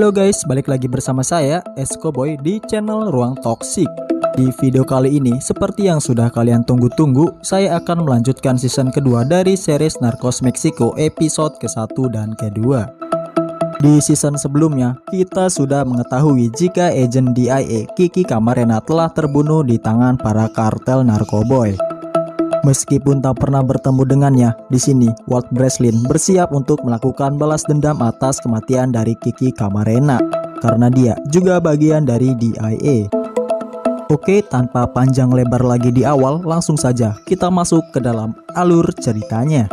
Halo guys, balik lagi bersama saya, Eskoboy di channel Ruang Toksik. Di video kali ini, seperti yang sudah kalian tunggu-tunggu, saya akan melanjutkan season kedua dari series Narcos Meksiko episode ke-1 dan ke-2. Di season sebelumnya, kita sudah mengetahui jika agent DIA Kiki Camarena telah terbunuh di tangan para kartel narkoboy. Meskipun tak pernah bertemu dengannya, di sini Walt Breslin bersiap untuk melakukan balas dendam atas kematian dari Kiki Camarena karena dia juga bagian dari DIA. Oke, tanpa panjang lebar lagi di awal, langsung saja kita masuk ke dalam alur ceritanya.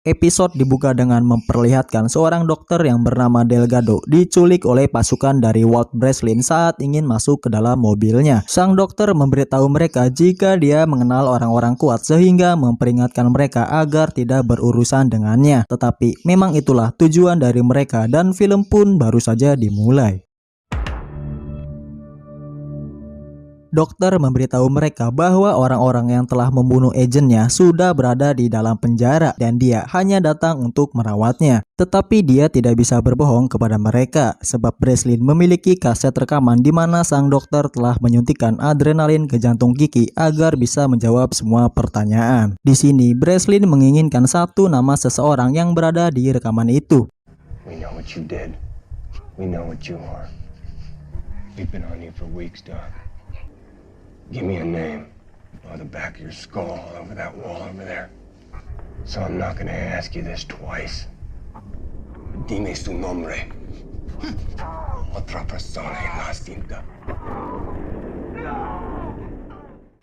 Episode dibuka dengan memperlihatkan seorang dokter yang bernama Delgado diculik oleh pasukan dari Walt Breslin saat ingin masuk ke dalam mobilnya. Sang dokter memberitahu mereka jika dia mengenal orang-orang kuat sehingga memperingatkan mereka agar tidak berurusan dengannya. Tetapi memang itulah tujuan dari mereka dan film pun baru saja dimulai. Dokter memberitahu mereka bahwa orang-orang yang telah membunuh agennya sudah berada di dalam penjara dan dia hanya datang untuk merawatnya. Tetapi dia tidak bisa berbohong kepada mereka sebab Breslin memiliki kaset rekaman di mana sang dokter telah menyuntikkan adrenalin ke jantung Kiki agar bisa menjawab semua pertanyaan. Di sini Breslin menginginkan satu nama seseorang yang berada di rekaman itu. We know what you did. We know what you are. We've been on you for weeks, Doc. Give me a name on the back of your skull over that wall over there. So I'm not gonna ask you this twice. Dime su nombre. Otra persona en la cinta.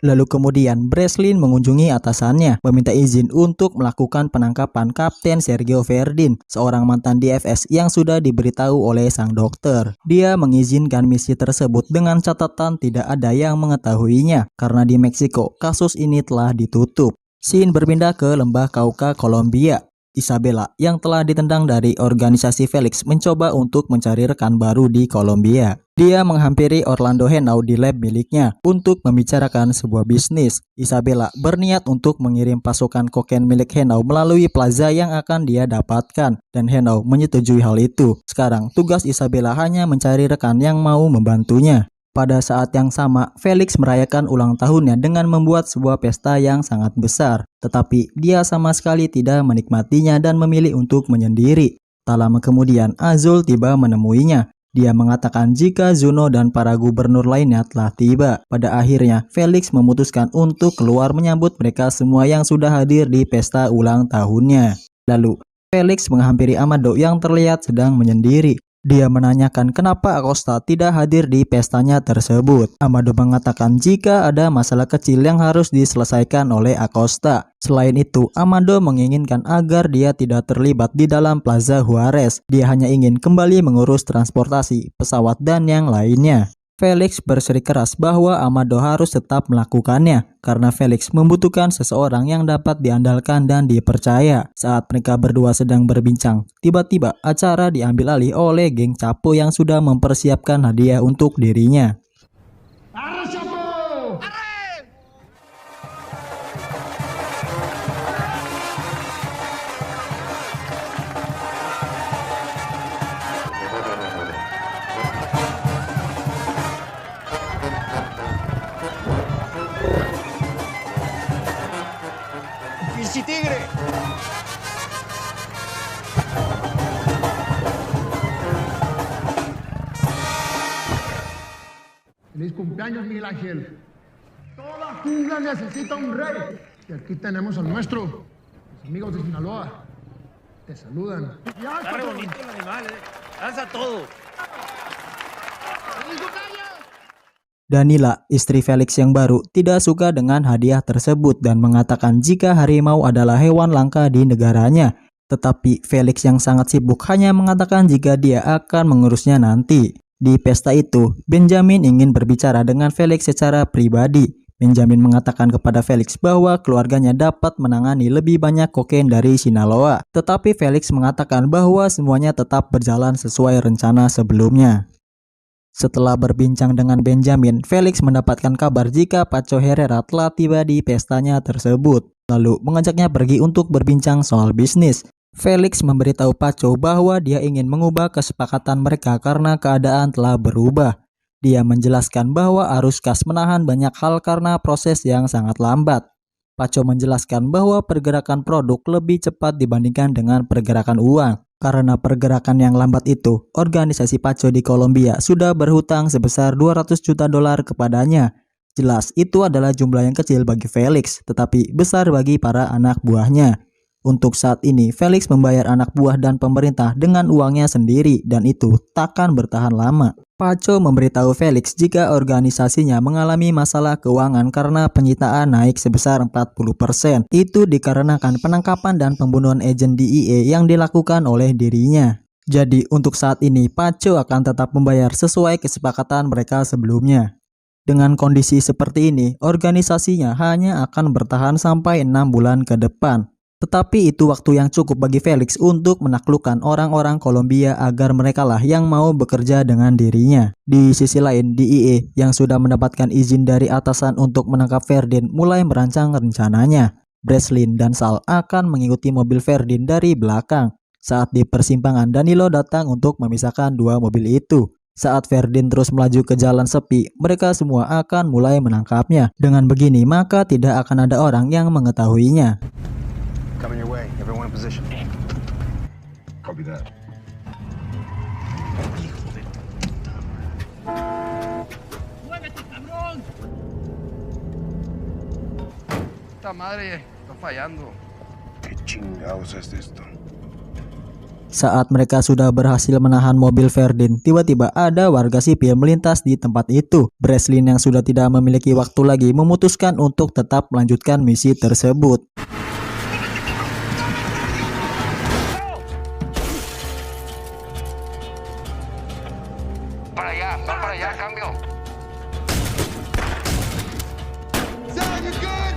Lalu kemudian Breslin mengunjungi atasannya, meminta izin untuk melakukan penangkapan Kapten Sergio Verdin, seorang mantan DFS yang sudah diberitahu oleh sang dokter. Dia mengizinkan misi tersebut dengan catatan tidak ada yang mengetahuinya, karena di Meksiko kasus ini telah ditutup. Scene berpindah ke lembah Cauca, Kolombia. Isabella yang telah ditendang dari organisasi Felix mencoba untuk mencari rekan baru di Kolombia. Dia menghampiri Orlando Henao di lab miliknya untuk membicarakan sebuah bisnis. Isabella berniat untuk mengirim pasukan kokain milik Henao melalui plaza yang akan dia dapatkan dan Henao menyetujui hal itu. Sekarang tugas Isabella hanya mencari rekan yang mau membantunya. Pada saat yang sama, Felix merayakan ulang tahunnya dengan membuat sebuah pesta yang sangat besar. Tetapi dia sama sekali tidak menikmatinya dan memilih untuk menyendiri. Tak lama kemudian, Azul tiba menemuinya. Dia mengatakan jika Zuno dan para gubernur lainnya telah tiba. Pada akhirnya, Felix memutuskan untuk keluar menyambut mereka semua yang sudah hadir di pesta ulang tahunnya. Lalu, Felix menghampiri Amado yang terlihat sedang menyendiri. Dia menanyakan kenapa Acosta tidak hadir di pestanya tersebut. Amado mengatakan jika ada masalah kecil yang harus diselesaikan oleh Acosta. Selain itu, Amado menginginkan agar dia tidak terlibat di dalam Plaza Juarez. Dia hanya ingin kembali mengurus transportasi, pesawat dan yang lainnya. Felix bersikeras bahwa Amado harus tetap melakukannya karena Felix membutuhkan seseorang yang dapat diandalkan dan dipercaya. Saat mereka berdua sedang berbincang, tiba-tiba acara diambil alih oleh geng Chapo yang sudah mempersiapkan hadiah untuk dirinya. ¡Pinche tigre! Feliz cumpleaños, Miguel Ángel. Toda jungla necesita un rey. Y aquí tenemos al nuestro. Los amigos de Sinaloa. Te saludan. Ya, Está re bonito el animal, Lanza todo. ¡Feliz cumpleaños! Danila, istri Felix yang baru, tidak suka dengan hadiah tersebut dan mengatakan jika harimau adalah hewan langka di negaranya. Tetapi Felix yang sangat sibuk hanya mengatakan jika dia akan mengurusnya nanti. Di pesta itu, Benjamin ingin berbicara dengan Felix secara pribadi. Benjamin mengatakan kepada Felix bahwa keluarganya dapat menangani lebih banyak kokain dari Sinaloa. Tetapi Felix mengatakan bahwa semuanya tetap berjalan sesuai rencana sebelumnya. Setelah berbincang dengan Benjamin, Felix mendapatkan kabar jika Pacho Herrera telah tiba di pestanya tersebut, lalu mengajaknya pergi untuk berbincang soal bisnis. Felix memberitahu Pacho bahwa dia ingin mengubah kesepakatan mereka karena keadaan telah berubah. Dia menjelaskan bahwa arus kas menahan banyak hal karena proses yang sangat lambat. Pacho menjelaskan bahwa pergerakan produk lebih cepat dibandingkan dengan pergerakan uang. Karena pergerakan yang lambat itu, organisasi Pacho di Kolombia sudah berhutang sebesar 200 juta dolar kepadanya. Jelas itu adalah jumlah yang kecil bagi Felix, tetapi besar bagi para anak buahnya. Untuk saat ini, Felix membayar anak buah dan pemerintah dengan uangnya sendiri dan itu takkan bertahan lama. Pacho memberitahu Felix jika organisasinya mengalami masalah keuangan karena penyitaan naik sebesar 40%. Itu dikarenakan penangkapan dan pembunuhan agen DEA yang dilakukan oleh dirinya. Jadi untuk saat ini Pacho akan tetap membayar sesuai kesepakatan mereka sebelumnya. Dengan kondisi seperti ini, organisasinya hanya akan bertahan sampai 6 bulan ke depan. Tetapi itu waktu yang cukup bagi Felix untuk menaklukkan orang-orang Kolombia agar merekalah yang mau bekerja dengan dirinya. Di sisi lain, DEA yang sudah mendapatkan izin dari atasan untuk menangkap Verdin mulai merancang rencananya. Breslin dan Sal akan mengikuti mobil Verdin dari belakang. Saat di persimpangan, Danilo datang untuk memisahkan dua mobil itu. Saat Verdin terus melaju ke jalan sepi, mereka semua akan mulai menangkapnya. Dengan begini, maka tidak akan ada orang yang mengetahuinya. Coming your way. Everyone in position. Copy that. ¡Muévete, cabrón! Esta madre está fallando. ¿Qué chingados es esto? Saat mereka sudah berhasil menahan mobil Verdin, tiba-tiba ada warga sipil melintas di tempat itu. Breslin yang sudah tidak memiliki waktu lagi memutuskan untuk tetap melanjutkan misi tersebut. Para allá, cambio. Sal, you good?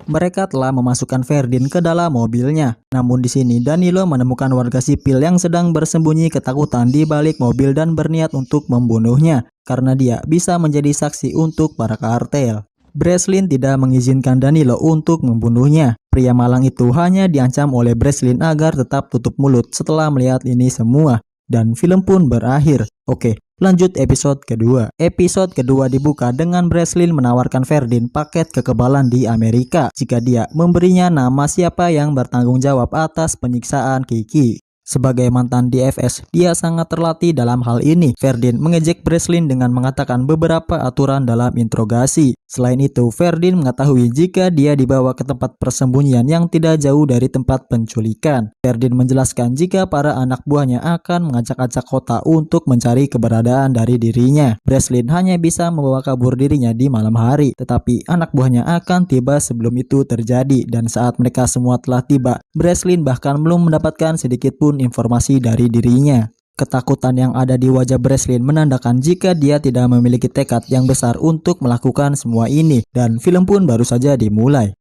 Mereka telah memasukkan Verdin ke dalam mobilnya. Namun di sini Danilo menemukan warga sipil yang sedang bersembunyi ketakutan di balik mobil dan berniat untuk membunuhnya karena dia bisa menjadi saksi untuk para kartel. Breslin tidak mengizinkan Danilo untuk membunuhnya. Pria malang itu hanya diancam oleh Breslin agar tetap tutup mulut setelah melihat ini semua. Dan film pun berakhir. Oke, lanjut episode kedua. Episode kedua dibuka dengan Breslin menawarkan Verdin paket kekebalan di Amerika jika dia memberinya nama siapa yang bertanggung jawab atas penyiksaan Kiki. Sebagai mantan DFS, dia sangat terlatih dalam hal ini. Verdin mengejek Breslin dengan mengatakan beberapa aturan dalam interogasi. Selain itu, Verdin mengetahui jika dia dibawa ke tempat persembunyian yang tidak jauh dari tempat penculikan. Verdin menjelaskan jika para anak buahnya akan mengacak-acak kota untuk mencari keberadaan dari dirinya. Breslin hanya bisa membawa kabur dirinya di malam hari, tetapi anak buahnya akan tiba sebelum itu terjadi. Dan saat mereka semua telah tiba, Breslin bahkan belum mendapatkan sedikit pun informasi dari dirinya. Ketakutan yang ada di wajah Breslin menandakan jika dia tidak memiliki tekad yang besar untuk melakukan semua ini, dan film pun baru saja dimulai.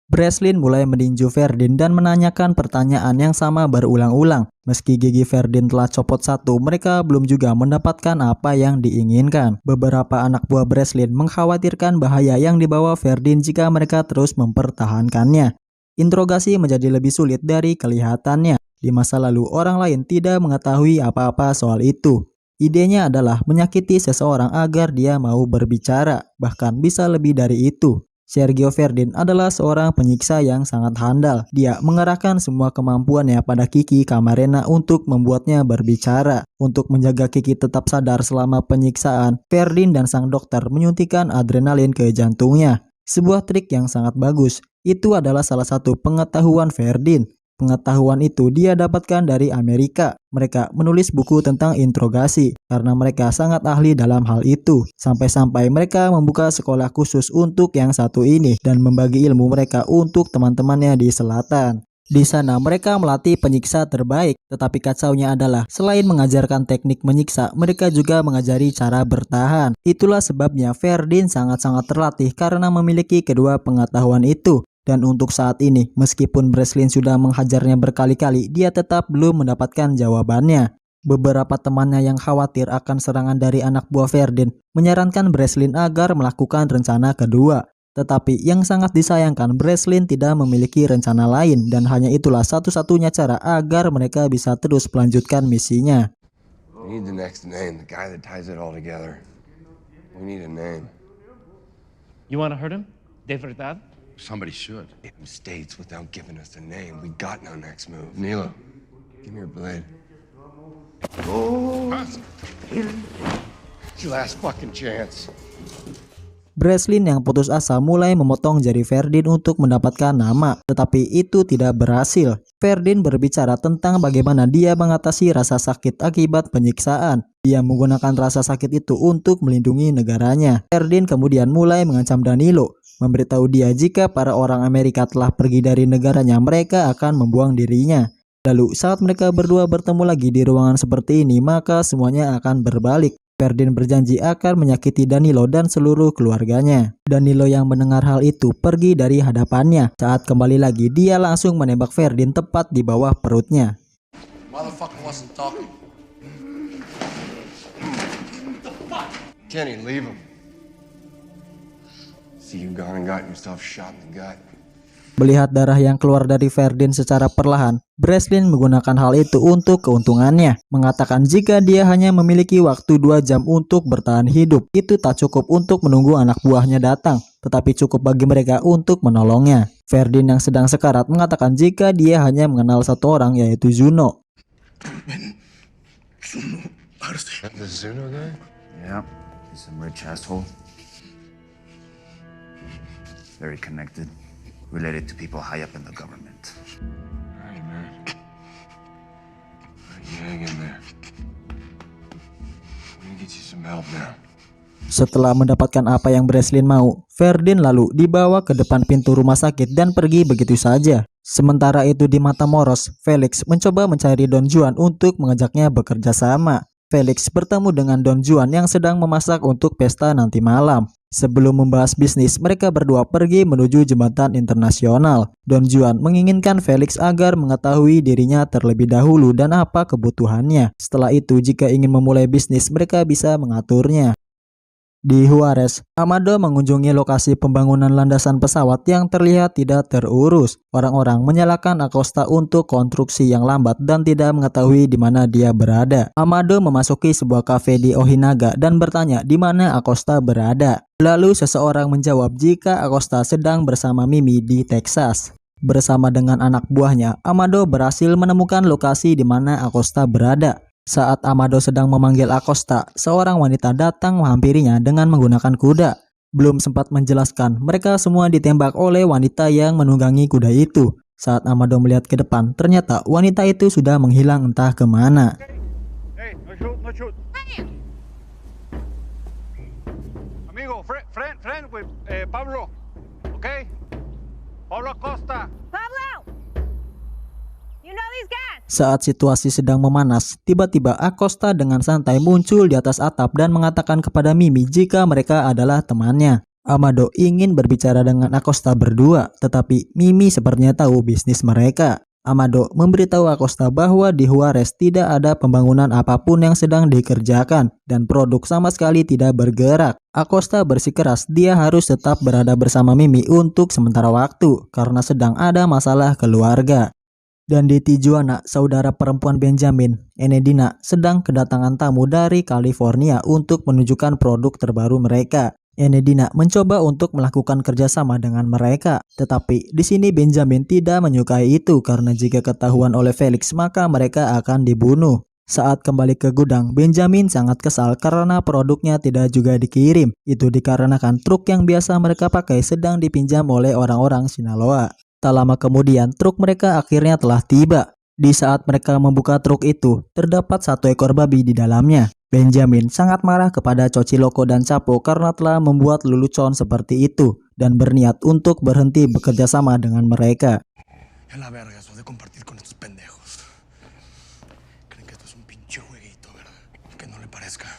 Breslin mulai meninju Verdin dan menanyakan pertanyaan yang sama berulang-ulang. Meski gigi Verdin telah copot satu, mereka belum juga mendapatkan apa yang diinginkan. Beberapa anak buah Breslin mengkhawatirkan bahaya yang dibawa Verdin jika mereka terus mempertahankannya. Interogasi menjadi lebih sulit dari kelihatannya. Di masa lalu, orang lain tidak mengetahui apa-apa soal itu. Idenya adalah menyakiti seseorang agar dia mau berbicara, bahkan bisa lebih dari itu. Sergio Verdin adalah seorang penyiksa yang sangat handal. Dia mengerahkan semua kemampuannya pada Kiki Camarena untuk membuatnya berbicara. Untuk menjaga Kiki tetap sadar selama penyiksaan, Verdin dan sang dokter menyuntikkan adrenalin ke jantungnya. Sebuah trik yang sangat bagus. Itu adalah salah satu pengetahuan Verdin. Pengetahuan itu dia dapatkan dari Amerika. Mereka menulis buku tentang interogasi karena mereka sangat ahli dalam hal itu. Sampai-sampai mereka membuka sekolah khusus untuk yang satu ini dan membagi ilmu mereka untuk teman-temannya di selatan. Di sana mereka melatih penyiksa terbaik, tetapi kacaunya adalah selain mengajarkan teknik menyiksa, mereka juga mengajari cara bertahan. Itulah sebabnya Ferdin sangat-sangat terlatih karena memiliki kedua pengetahuan itu. Dan untuk saat ini, meskipun Breslin sudah menghajarnya berkali-kali, dia tetap belum mendapatkan jawabannya. Beberapa temannya yang khawatir akan serangan dari anak buah Ferdin menyarankan Breslin agar melakukan rencana kedua. Tetapi yang sangat disayangkan, Breslin tidak memiliki rencana lain dan hanya itulah satu-satunya cara agar mereka bisa terus melanjutkan misinya. We need the next name, the guy that ties it all together. We need a name. You want to hurt him? De verdad? Somebody should. It states without giving us a name. We got no next move. Nilo, give me your blade. Oh, it's your last fucking chance. Breslin yang putus asa mulai memotong jari Ferdin untuk mendapatkan nama, tetapi itu tidak berhasil. Ferdin berbicara tentang bagaimana dia mengatasi rasa sakit akibat penyiksaan. Dia menggunakan rasa sakit itu untuk melindungi negaranya. Ferdin kemudian mulai mengancam Danilo, memberitahu dia jika para orang Amerika telah pergi dari negaranya, mereka akan membuang dirinya. Lalu saat mereka berdua bertemu lagi di ruangan seperti ini, maka semuanya akan berbalik. Ferdin berjanji akan menyakiti Danilo dan seluruh keluarganya. Danilo yang mendengar hal itu pergi dari hadapannya. Saat kembali lagi, dia langsung menembak Ferdin tepat di bawah perutnya. Motherfucker wasn't talking. Kenny, leave him. See you gone and got yourself shot in the gut. Melihat darah yang keluar dari Ferdin secara perlahan, Breslin menggunakan hal itu untuk keuntungannya. Mengatakan jika dia hanya memiliki waktu 2 jam untuk bertahan hidup, itu tak cukup untuk menunggu anak buahnya datang, tetapi cukup bagi mereka untuk menolongnya. Ferdin yang sedang sekarat mengatakan jika dia hanya mengenal satu orang, yaitu Zuno. The Zuno guy? Yeah, he's some rich asshole. Very connected. Related to people high up in the government. All right, man. All right, you hang in there. I'm gonna get you some help now. Setelah mendapatkan apa yang Breslin mau, Ferdin lalu dibawa ke depan pintu rumah sakit dan pergi begitu saja. Sementara itu di Matamoros, Felix mencoba mencari Don Juan untuk mengajaknya bekerja sama. Felix bertemu dengan Don Juan yang sedang memasak untuk pesta nanti malam. Sebelum membahas bisnis, mereka berdua pergi menuju jembatan internasional. Don Juan menginginkan Felix agar mengetahui dirinya terlebih dahulu dan apa kebutuhannya. Setelah itu, jika ingin memulai bisnis, mereka bisa mengaturnya. Di Juarez, Amado mengunjungi lokasi pembangunan landasan pesawat yang terlihat tidak terurus. Orang-orang menyalahkan Acosta untuk konstruksi yang lambat dan tidak mengetahui di mana dia berada. Amado memasuki sebuah kafe di Ojinaga dan bertanya di mana Acosta berada. Lalu seseorang menjawab jika Acosta sedang bersama Mimi di Texas. Bersama dengan anak buahnya, Amado berhasil menemukan lokasi di mana Acosta berada. Saat Amado sedang memanggil Acosta, seorang wanita datang menghampirinya dengan menggunakan kuda. Belum sempat menjelaskan, mereka semua ditembak oleh wanita yang menunggangi kuda itu. Saat Amado melihat ke depan, ternyata wanita itu sudah menghilang entah kemana. Hey, no shoot, no shoot. Amigo, friend with Pablo, okay? Pablo Acosta. Pablo! You know these guys? Saat situasi sedang memanas, tiba-tiba Acosta dengan santai muncul di atas atap dan mengatakan kepada Mimi jika mereka adalah temannya. Amado ingin berbicara dengan Acosta berdua, tetapi Mimi sepertinya tahu bisnis mereka. Amado memberitahu Acosta bahwa di Juarez tidak ada pembangunan apapun yang sedang dikerjakan dan produk sama sekali tidak bergerak. Acosta bersikeras dia harus tetap berada bersama Mimi untuk sementara waktu karena sedang ada masalah keluarga. Dan di Tijuana, saudara perempuan Benjamin, Enedina, sedang kedatangan tamu dari California untuk menunjukkan produk terbaru mereka. Enedina mencoba untuk melakukan kerjasama dengan mereka, tetapi di sini Benjamin tidak menyukai itu karena jika ketahuan oleh Felix maka mereka akan dibunuh. Saat kembali ke gudang, Benjamin sangat kesal karena produknya tidak juga dikirim. Itu dikarenakan truk yang biasa mereka pakai sedang dipinjam oleh orang-orang Sinaloa. Tak lama kemudian, truk mereka akhirnya telah tiba. Di saat mereka membuka truk itu, terdapat 1 ekor babi di dalamnya. Benjamin sangat marah kepada Xochitl dan Chapo karena telah membuat lelucon seperti itu dan berniat untuk berhenti bekerja sama dengan mereka. Es la verga eso de compartir con estos pendejos. Creen que esto es un pinche jueguito, ¿verdad? Que no le parezca.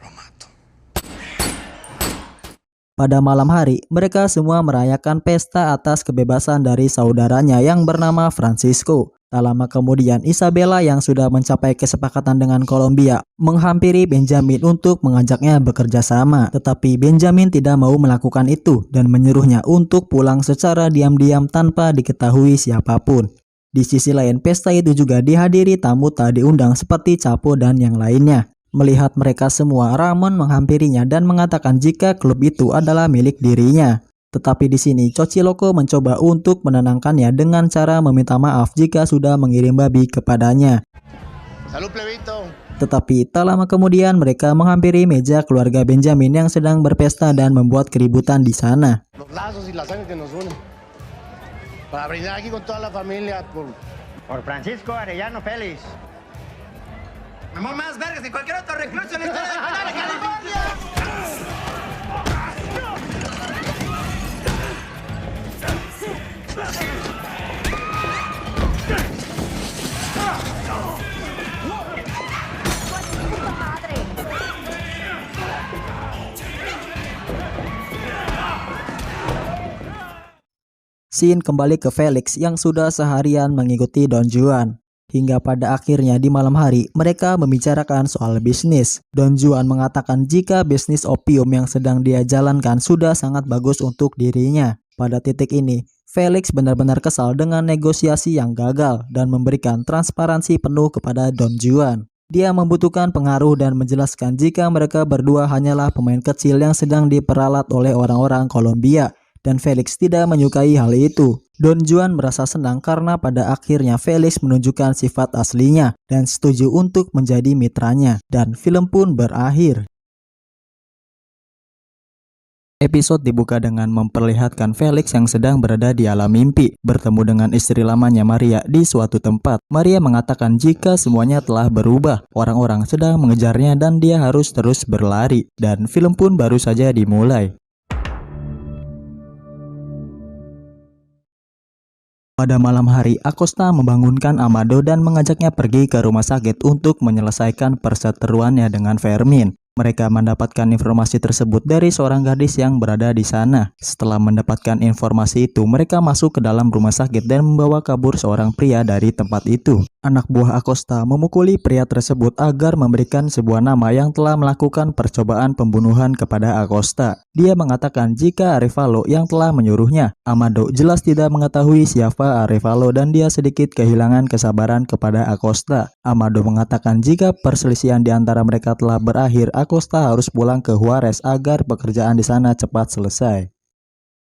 Lo mato. Pada malam hari, mereka semua merayakan pesta atas kebebasan dari saudaranya yang bernama Francisco. Tak lama kemudian, Isabella yang sudah mencapai kesepakatan dengan Colombia menghampiri Benjamin untuk mengajaknya bekerja sama. Tetapi Benjamin tidak mau melakukan itu dan menyuruhnya untuk pulang secara diam-diam tanpa diketahui siapapun. Di sisi lain, pesta itu juga dihadiri tamu tak diundang seperti Chapo dan yang lainnya. Melihat mereka semua, Ramon menghampirinya dan mengatakan jika klub itu adalah milik dirinya. Tetapi di sini, Xochitl mencoba untuk menenangkannya dengan cara meminta maaf jika sudah mengirim babi kepadanya. Salud, plebito. Tetapi tak lama kemudian mereka menghampiri meja keluarga Benjamin yang sedang berpesta dan membuat keributan di sana. Los lazos y la sangre que nos unen. Para brindar aquí con toda la familia Por Francisco Arellano Félix. Mamó más vergas que cualquier otro recluso en la historia del penal de California. Scene kembali ke Felix yang sudah seharian mengikuti Don Juan. Hingga pada akhirnya di malam hari, mereka membicarakan soal bisnis. Don Juan mengatakan jika bisnis opium yang sedang dia jalankan sudah sangat bagus untuk dirinya. Pada titik ini, Felix benar-benar kesal dengan negosiasi yang gagal dan memberikan transparansi penuh kepada Don Juan. Dia membutuhkan pengaruh dan menjelaskan jika mereka berdua hanyalah pemain kecil yang sedang diperalat oleh orang-orang Colombia. Dan Felix tidak menyukai hal itu. Don Juan merasa senang karena pada akhirnya Felix menunjukkan sifat aslinya dan setuju untuk menjadi mitranya. Dan film pun berakhir. Episode dibuka dengan memperlihatkan Felix yang sedang berada di alam mimpi, bertemu dengan istri lamanya Maria di suatu tempat. Maria mengatakan jika semuanya telah berubah, orang-orang sedang mengejarnya dan dia harus terus berlari. Dan film pun baru saja dimulai. Pada malam hari, Acosta membangunkan Amado dan mengajaknya pergi ke rumah sakit untuk menyelesaikan perseteruannya dengan Fermin. Mereka mendapatkan informasi tersebut dari seorang gadis yang berada di sana. Setelah mendapatkan informasi itu, mereka masuk ke dalam rumah sakit dan membawa kabur seorang pria dari tempat itu. Anak buah Acosta memukuli pria tersebut agar memberikan sebuah nama yang telah melakukan percobaan pembunuhan kepada Acosta. Dia mengatakan jika Arevalo yang telah menyuruhnya. Amado jelas tidak mengetahui siapa Arevalo dan dia sedikit kehilangan kesabaran kepada Acosta. Amado mengatakan jika perselisihan di antara mereka telah berakhir, Acosta harus pulang ke Juarez agar pekerjaan di sana cepat selesai.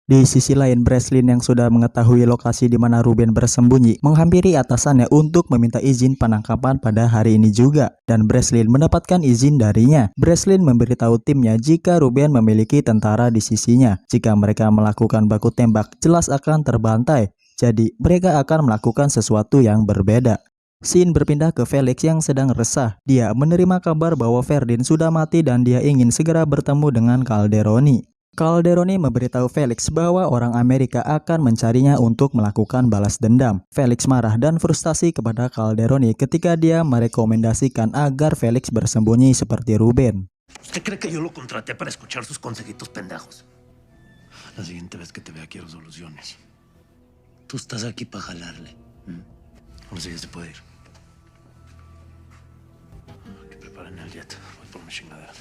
Di sisi lain, Breslin yang sudah mengetahui lokasi di mana Ruben bersembunyi menghampiri atasannya untuk meminta izin penangkapan pada hari ini juga. Dan Breslin mendapatkan izin darinya. Breslin memberitahu timnya jika Ruben memiliki tentara di sisinya. Jika mereka melakukan baku tembak, jelas akan terbantai. Jadi, mereka akan melakukan sesuatu yang berbeda. Scene berpindah ke Felix yang sedang resah. Dia menerima kabar bahwa Ferdin sudah mati dan dia ingin segera bertemu dengan Calderoni. Calderoni memberitahu Felix bahwa orang Amerika akan mencarinya untuk melakukan balas dendam. Felix marah dan frustasi kepada Calderoni ketika dia merekomendasikan agar Felix bersembunyi seperti Ruben. ¿Usted cree que yo lo contraté para escuchar sus consejitos pendejos? La siguiente vez que te vea quiero soluciones. Tú estás aquí para jalarle. Ahora sí ya se puede ir. Que preparen el jet. Voy por mi chingadera.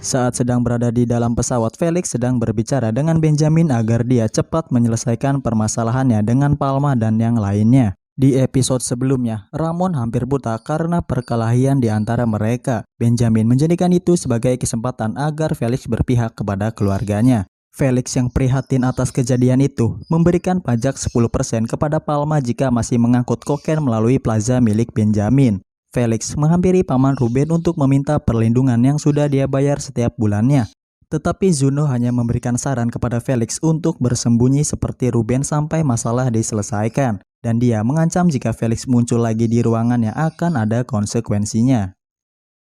Saat sedang berada di dalam pesawat, Felix sedang berbicara dengan Benjamin agar dia cepat menyelesaikan permasalahannya dengan Palma dan yang lainnya. Di episode sebelumnya, Ramon hampir buta karena perkelahian di antara mereka. Benjamin menjadikan itu sebagai kesempatan agar Felix berpihak kepada keluarganya. Felix yang prihatin atas kejadian itu memberikan pajak 10% kepada Palma jika masih mengangkut kokain melalui plaza milik Benjamin. Felix menghampiri paman Ruben untuk meminta perlindungan yang sudah dia bayar setiap bulannya. Tetapi Zuno hanya memberikan saran kepada Felix untuk bersembunyi seperti Ruben sampai masalah diselesaikan. Dan dia mengancam jika Felix muncul lagi di ruangannya akan ada konsekuensinya.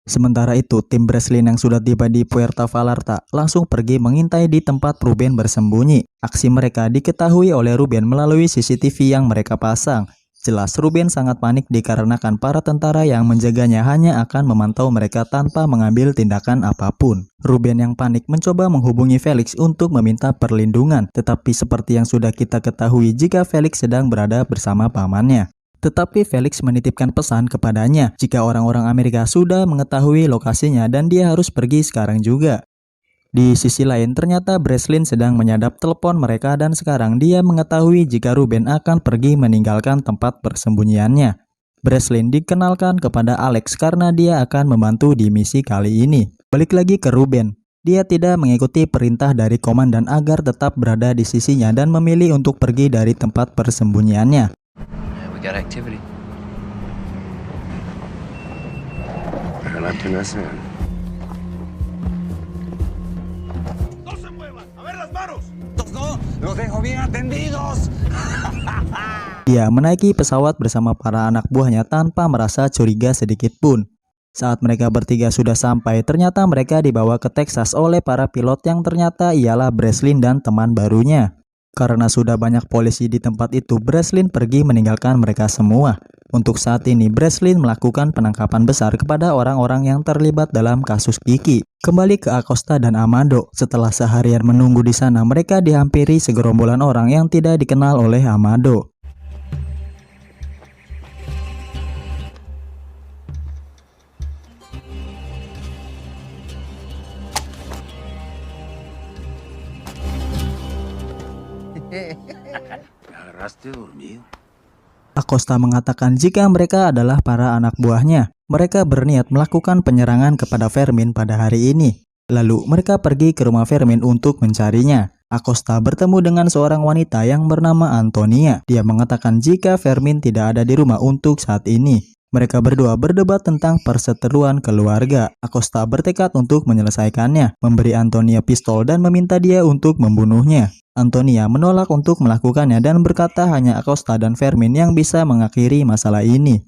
Sementara itu, tim Breslin yang sudah tiba di Puerto Vallarta langsung pergi mengintai di tempat Ruben bersembunyi. Aksi mereka diketahui oleh Ruben melalui CCTV yang mereka pasang. Jelas Ruben sangat panik dikarenakan para tentara yang menjaganya hanya akan memantau mereka tanpa mengambil tindakan apapun. Ruben yang panik mencoba menghubungi Felix untuk meminta perlindungan, tetapi seperti yang sudah kita ketahui jika Felix sedang berada bersama pamannya. Tetapi Felix menitipkan pesan kepadanya jika orang-orang Amerika sudah mengetahui lokasinya dan dia harus pergi sekarang juga. Di sisi lain, ternyata Breslin sedang menyadap telepon mereka dan sekarang dia mengetahui jika Ruben akan pergi meninggalkan tempat persembunyiannya. Breslin dikenalkan kepada Alex karena dia akan membantu di misi kali ini. Balik lagi ke Ruben. Dia tidak mengikuti perintah dari komandan agar tetap berada di sisinya dan memilih untuk pergi dari tempat persembunyiannya. We got activity. Let us in. Dia menaiki pesawat bersama para anak buahnya tanpa merasa curiga sedikit pun. Saat mereka bertiga sudah sampai, ternyata mereka dibawa ke Texas oleh para pilot yang ternyata ialah Breslin dan teman barunya. Karena sudah banyak polisi di tempat itu, Breslin pergi meninggalkan mereka semua. Untuk saat ini, Breslin melakukan penangkapan besar kepada orang-orang yang terlibat dalam kasus Kiki. Kembali ke Acosta dan Amado. Setelah seharian menunggu di sana, mereka dihampiri segerombolan orang yang tidak dikenal oleh Amado. Agarraste dormido. Acosta mengatakan jika mereka adalah para anak buahnya. Mereka berniat melakukan penyerangan kepada Fermin pada hari ini. Lalu mereka pergi ke rumah Fermin untuk mencarinya. Acosta bertemu dengan seorang wanita yang bernama Antonia. Dia mengatakan jika Fermin tidak ada di rumah untuk saat ini. Mereka berdua berdebat tentang perseteruan keluarga. Acosta bertekad untuk menyelesaikannya, memberi Antonia pistol dan meminta dia untuk membunuhnya. Antonia menolak untuk melakukannya dan berkata hanya Acosta dan Fermin yang bisa mengakhiri masalah ini.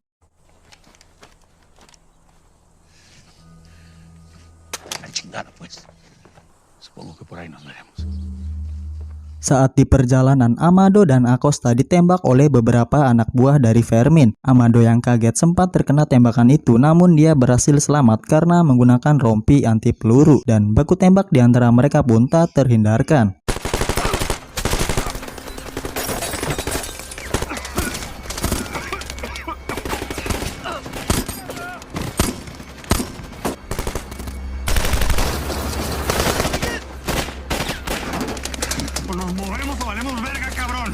Saat di perjalanan, Amado dan Acosta ditembak oleh beberapa anak buah dari Fermin. Amado yang kaget sempat terkena tembakan itu, namun dia berhasil selamat karena menggunakan rompi anti peluru dan baku tembak di antara mereka pun tak terhindarkan. Nos movemos o valemos verga, cabrón.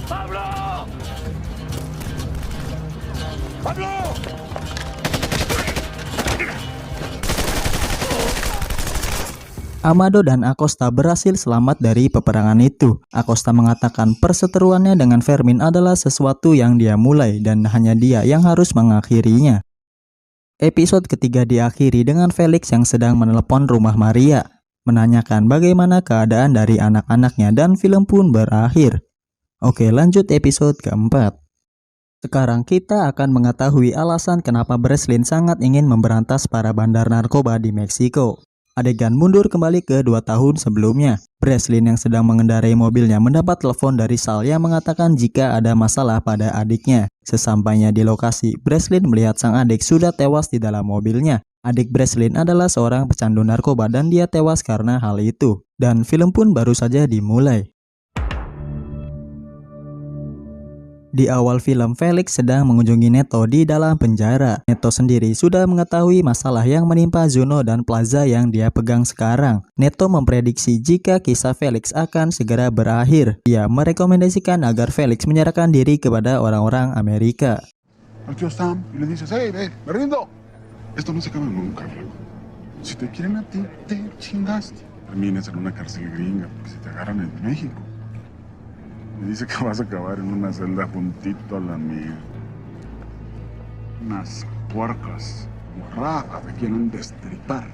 ¡Pablo! ¡Pablo! Amado dan Acosta berhasil selamat dari peperangan itu. Acosta mengatakan perseteruannya dengan Fermin adalah sesuatu yang dia mulai dan hanya dia yang harus mengakhirinya. Episode ketiga diakhiri dengan Felix yang sedang menelepon rumah Maria, menanyakan bagaimana keadaan dari anak-anaknya dan film pun berakhir. Oke, lanjut episode keempat. Sekarang kita akan mengetahui alasan kenapa Breslin sangat ingin memberantas para bandar narkoba di Meksiko. Adegan mundur kembali ke 2 tahun sebelumnya. Breslin yang sedang mengendarai mobilnya mendapat telepon dari Sal yang mengatakan jika ada masalah pada adiknya. Sesampainya di lokasi, Breslin melihat sang adik sudah tewas di dalam mobilnya. Adik Breslin adalah seorang pecandu narkoba dan dia tewas karena hal itu. Dan film pun baru saja dimulai. Di awal film, Felix sedang mengunjungi Neto di dalam penjara. Neto sendiri sudah mengetahui masalah yang menimpa Zuno dan Plaza yang dia pegang sekarang. Neto memprediksi jika kisah Felix akan segera berakhir. Dia merekomendasikan agar Felix menyerahkan diri kepada orang-orang Amerika. Al tío Sam y le dices, hey, me rindo. Esto no se acaba nunca, flaco. Si te quieren a ti, te chingaste. Terminas en una cárcel gringa porque si te agarran en México. Me dice que vas a acabar en una celda juntito a la mía. Unas puercas como Rafa te quieren destripar.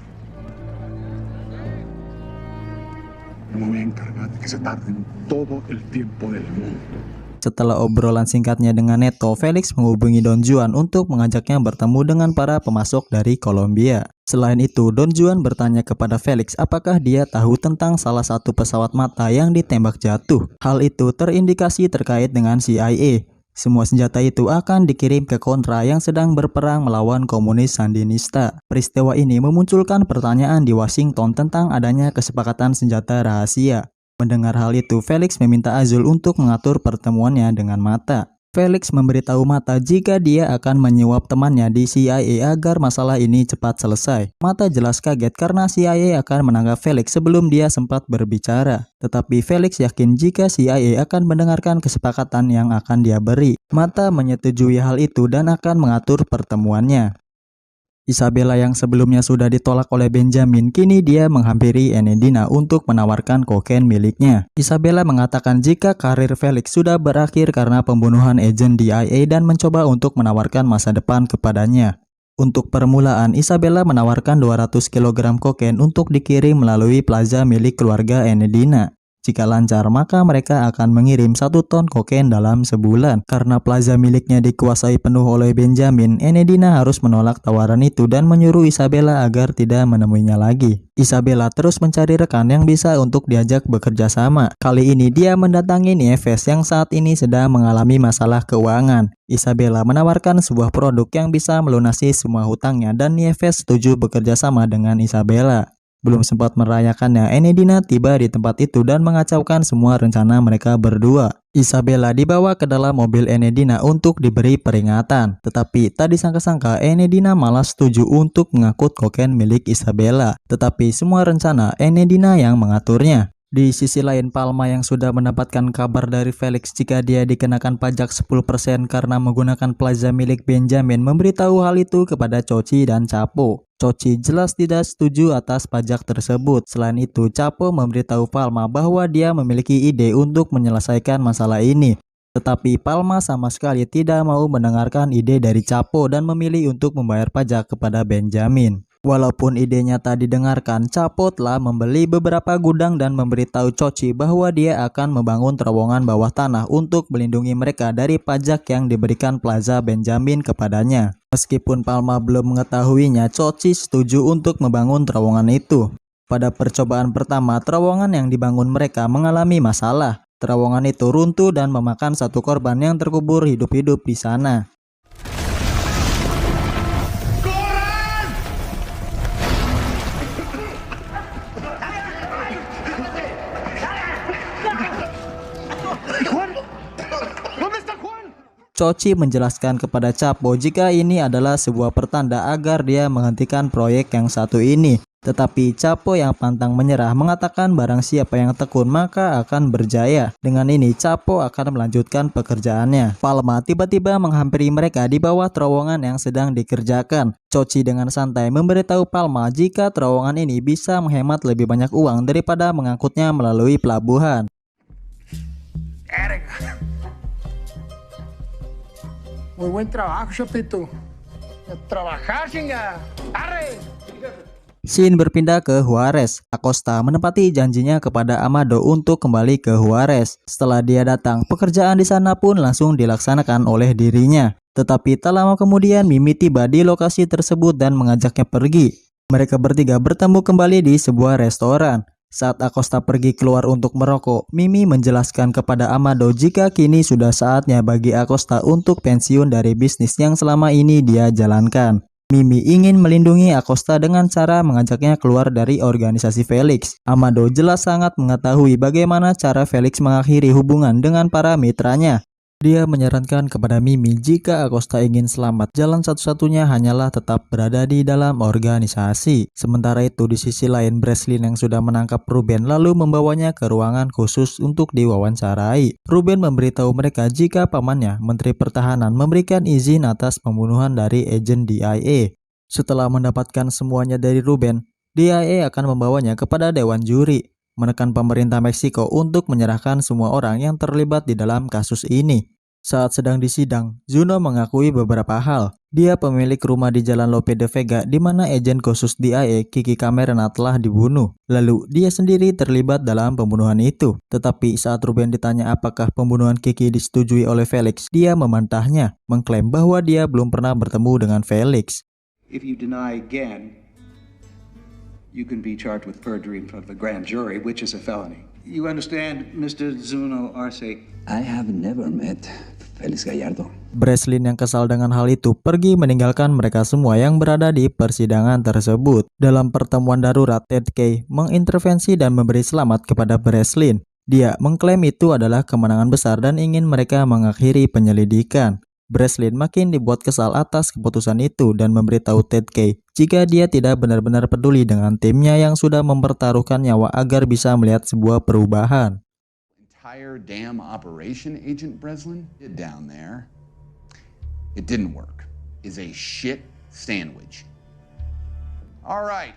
Yo me voy a encargar de que se tarden todo el tiempo del mundo. Setelah obrolan singkatnya dengan Neto, Felix menghubungi Don Juan untuk mengajaknya bertemu dengan para pemasok dari Kolombia. Selain itu, Don Juan bertanya kepada Felix apakah dia tahu tentang salah satu pesawat mata yang ditembak jatuh. Hal itu terindikasi terkait dengan CIA. Semua senjata itu akan dikirim ke Contra yang sedang berperang melawan komunis Sandinista. Peristiwa ini memunculkan pertanyaan di Washington tentang adanya kesepakatan senjata rahasia. Mendengar hal itu, Felix meminta Azul untuk mengatur pertemuannya dengan Mata. Felix memberitahu Mata jika dia akan menyuap temannya di CIA agar masalah ini cepat selesai. Mata jelas kaget karena CIA akan menangkap Felix sebelum dia sempat berbicara. Tetapi Felix yakin jika CIA akan mendengarkan kesepakatan yang akan dia beri. Mata menyetujui hal itu dan akan mengatur pertemuannya. Isabella yang sebelumnya sudah ditolak oleh Benjamin, kini dia menghampiri Enedina untuk menawarkan kokain miliknya. Isabella mengatakan jika karir Felix sudah berakhir karena pembunuhan agen DIA dan mencoba untuk menawarkan masa depan kepadanya. Untuk permulaan, Isabella menawarkan 200 kg kokain untuk dikirim melalui plaza milik keluarga Enedina. Jika lancar, maka mereka akan mengirim 1 ton kokain dalam sebulan. Karena plaza miliknya dikuasai penuh oleh Benjamin, Enedina harus menolak tawaran itu dan menyuruh Isabella agar tidak menemuinya lagi. Isabella terus mencari rekan yang bisa untuk diajak bekerja sama. Kali ini dia mendatangi Nieves yang saat ini sedang mengalami masalah keuangan. Isabella menawarkan sebuah produk yang bisa melunasi semua hutangnya dan Nieves setuju bekerja sama dengan Isabella. Belum sempat merayakannya, Enedina tiba di tempat itu dan mengacaukan semua rencana mereka berdua. Isabella dibawa ke dalam mobil Enedina untuk diberi peringatan. Tetapi tak disangka-sangka Enedina malah setuju untuk mengangkut kokain milik Isabella. Tetapi semua rencana Enedina yang mengaturnya. Di sisi lain, Palma yang sudah mendapatkan kabar dari Felix jika dia dikenakan pajak 10% karena menggunakan plaza milik Benjamin memberitahu hal itu kepada Chochi dan Chapo. Chochi jelas tidak setuju atas pajak tersebut. Selain itu, Chapo memberitahu Palma bahwa dia memiliki ide untuk menyelesaikan masalah ini. Tetapi Palma sama sekali tidak mau mendengarkan ide dari Chapo dan memilih untuk membayar pajak kepada Benjamin. Walaupun idenya tak didengarkan, Chapo telah membeli beberapa gudang dan memberitahu Chochi bahwa dia akan membangun terowongan bawah tanah untuk melindungi mereka dari pajak yang diberikan plaza Benjamin kepadanya. Meskipun Palma belum mengetahuinya, Chochi setuju untuk membangun terowongan itu. Pada percobaan pertama, terowongan yang dibangun mereka mengalami masalah. Terowongan itu runtuh dan memakan 1 korban yang terkubur hidup-hidup di sana. Chochi menjelaskan kepada Chapo jika ini adalah sebuah pertanda agar dia menghentikan proyek yang satu ini. Tetapi Chapo yang pantang menyerah mengatakan barang siapa yang tekun maka akan berjaya. Dengan ini Chapo akan melanjutkan pekerjaannya. Palma tiba-tiba menghampiri mereka di bawah terowongan yang sedang dikerjakan. Chochi dengan santai memberitahu Palma jika terowongan ini bisa menghemat lebih banyak uang daripada mengangkutnya melalui pelabuhan. Muy buen trabajo, Chapito. Trabajar, chinga. Arre. Scene berpindah ke Juarez. Acosta menepati janjinya kepada Amado untuk kembali ke Juarez. Setelah dia datang, pekerjaan di sana pun langsung dilaksanakan oleh dirinya. Tetapi tak lama kemudian Mimi tiba di lokasi tersebut dan mengajaknya pergi. Mereka bertiga bertemu kembali di sebuah restoran. Saat Acosta pergi keluar untuk merokok, Mimi menjelaskan kepada Amado jika kini sudah saatnya bagi Acosta untuk pensiun dari bisnis yang selama ini dia jalankan. Mimi ingin melindungi Acosta dengan cara mengajaknya keluar dari organisasi Felix. Amado jelas sangat mengetahui bagaimana cara Felix mengakhiri hubungan dengan para mitranya. Dia menyarankan kepada Mimi jika Acosta ingin selamat, jalan satu-satunya hanyalah tetap berada di dalam organisasi. Sementara itu di sisi lain, Breslin yang sudah menangkap Ruben lalu membawanya ke ruangan khusus untuk diwawancarai. Ruben memberitahu mereka jika pamannya, Menteri Pertahanan, memberikan izin atas pembunuhan dari agen DIA. Setelah mendapatkan semuanya dari Ruben, DIA akan membawanya kepada dewan juri, menekan pemerintah Meksiko untuk menyerahkan semua orang yang terlibat di dalam kasus ini. Saat sedang disidang, Zuno mengakui beberapa hal. Dia pemilik rumah di Jalan Lope de Vega di mana agen khusus DIA Kiki Camarena telah dibunuh. Lalu dia sendiri terlibat dalam pembunuhan itu. Tetapi saat Ruben ditanya apakah pembunuhan Kiki disetujui oleh Felix, dia membantahnya, mengklaim bahwa dia belum pernah bertemu dengan Felix. If you deny again, you can be charged with perjury in front of a grand jury, which is a felony. You understand, Mr. Zuno Arce? I have never met Felix Gallardo. Breslin yang kesal dengan hal itu pergi meninggalkan mereka semua yang berada di persidangan tersebut. Dalam pertemuan darurat, Ted Kay mengintervensi dan memberi selamat kepada Breslin. Dia mengklaim itu adalah kemenangan besar dan ingin mereka mengakhiri penyelidikan. Breslin makin dibuat kesal atas keputusan itu dan memberitahu Ted Kay jika dia tidak benar-benar peduli dengan timnya yang sudah mempertaruhkan nyawa agar bisa melihat sebuah perubahan. Entire damn operation, Agent Breslin did down there. It didn't work. Is a shit sandwich. All right.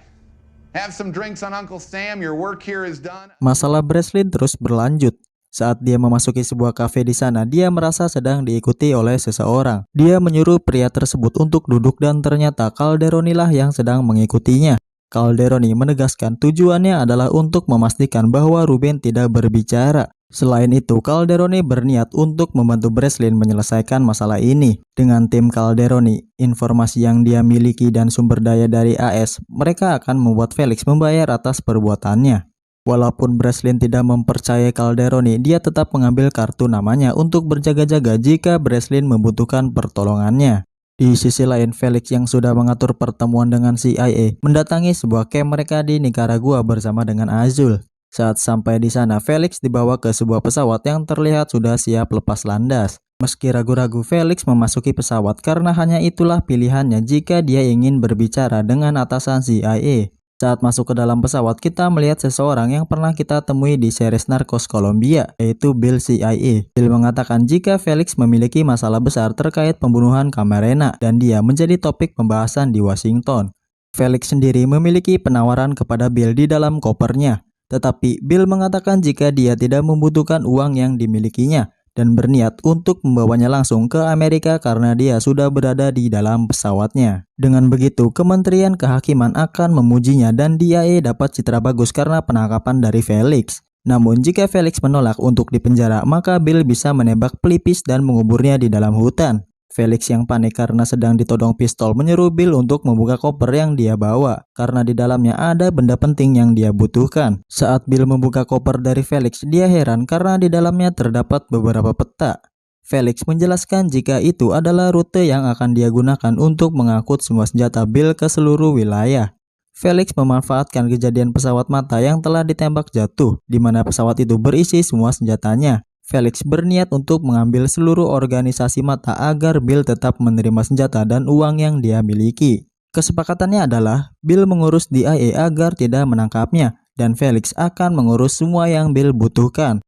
Have some drinks on Uncle Sam. Your work here is done. Masalah Breslin terus berlanjut. Saat dia memasuki sebuah kafe di sana, dia merasa sedang diikuti oleh seseorang. Dia menyuruh pria tersebut untuk duduk dan ternyata Calderoni lah yang sedang mengikutinya. Calderoni menegaskan tujuannya adalah untuk memastikan bahwa Ruben tidak berbicara. Selain itu, Calderoni berniat untuk membantu Breslin menyelesaikan masalah ini. Dengan tim Calderoni, informasi yang dia miliki dan sumber daya dari AS, mereka akan membuat Felix membayar atas perbuatannya. Walaupun Breslin tidak mempercayai Calderoni, dia tetap mengambil kartu namanya untuk berjaga-jaga jika Breslin membutuhkan pertolongannya. Di sisi lain, Felix yang sudah mengatur pertemuan dengan CIA mendatangi sebuah camp mereka di Nicaragua bersama dengan Azul. Saat sampai di sana, Felix dibawa ke sebuah pesawat yang terlihat sudah siap lepas landas. Meski ragu-ragu, Felix memasuki pesawat karena hanya itulah pilihannya jika dia ingin berbicara dengan atasan CIA. Saat masuk ke dalam pesawat, kita melihat seseorang yang pernah kita temui di series Narcos Colombia, yaitu Bill CIA. Bill mengatakan jika Felix memiliki masalah besar terkait pembunuhan Camarena dan dia menjadi topik pembahasan di Washington. Felix sendiri memiliki penawaran kepada Bill di dalam kopernya, tetapi Bill mengatakan jika dia tidak membutuhkan uang yang dimilikinya dan berniat untuk membawanya langsung ke Amerika karena dia sudah berada di dalam pesawatnya. Dengan begitu, Kementerian Kehakiman akan memujinya dan DIA dapat citra bagus karena penangkapan dari Felix. Namun jika Felix menolak untuk dipenjara, maka Bill bisa menembak pelipis dan menguburnya di dalam hutan. Felix yang panik karena sedang ditodong pistol menyuruh Bill untuk membuka koper yang dia bawa karena di dalamnya ada benda penting yang dia butuhkan. Saat Bill membuka koper dari Felix, dia heran karena di dalamnya terdapat beberapa peta. Felix menjelaskan jika itu adalah rute yang akan dia gunakan untuk mengangkut semua senjata Bill ke seluruh wilayah. Felix memanfaatkan kejadian pesawat mata yang telah ditembak jatuh, di mana pesawat itu berisi semua senjatanya. Felix berniat untuk mengambil seluruh organisasi mata agar Bill tetap menerima senjata dan uang yang dia miliki. Kesepakatannya adalah Bill mengurus DIA agar tidak menangkapnya dan Felix akan mengurus semua yang Bill butuhkan.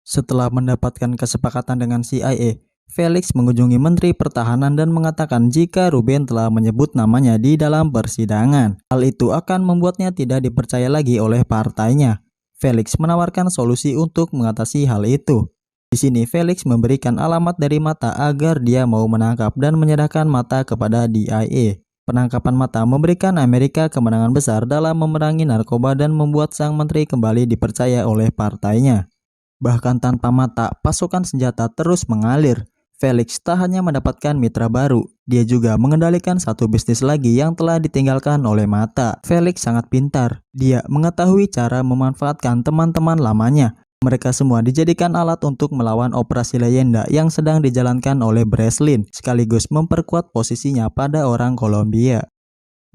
Setelah mendapatkan kesepakatan dengan CIA, Felix mengunjungi Menteri Pertahanan dan mengatakan jika Ruben telah menyebut namanya di dalam persidangan. Hal itu akan membuatnya tidak dipercaya lagi oleh partainya. Felix menawarkan solusi untuk mengatasi hal itu. Di sini Felix memberikan alamat dari Mata agar dia mau menangkap dan menyerahkan Mata kepada DIA. Penangkapan Mata memberikan Amerika kemenangan besar dalam memerangi narkoba dan membuat sang menteri kembali dipercaya oleh partainya. Bahkan tanpa Mata, pasokan senjata terus mengalir. Felix tak hanya mendapatkan mitra baru, dia juga mengendalikan satu bisnis lagi yang telah ditinggalkan oleh Mata. Felix sangat pintar, dia mengetahui cara memanfaatkan teman-teman lamanya. Mereka semua dijadikan alat untuk melawan operasi Leyenda yang sedang dijalankan oleh Breslin, sekaligus memperkuat posisinya pada orang Kolombia.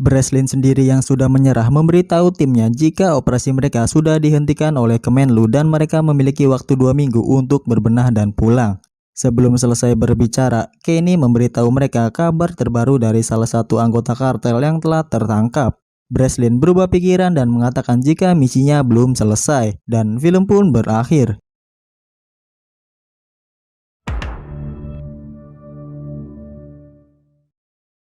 Breslin sendiri yang sudah menyerah memberitahu timnya jika operasi mereka sudah dihentikan oleh Kemenlu dan mereka memiliki waktu 2 minggu untuk berbenah dan pulang. Sebelum selesai berbicara, Kenny memberitahu mereka kabar terbaru dari salah satu anggota kartel yang telah tertangkap. Breslin berubah pikiran dan mengatakan jika misinya belum selesai, dan film pun berakhir.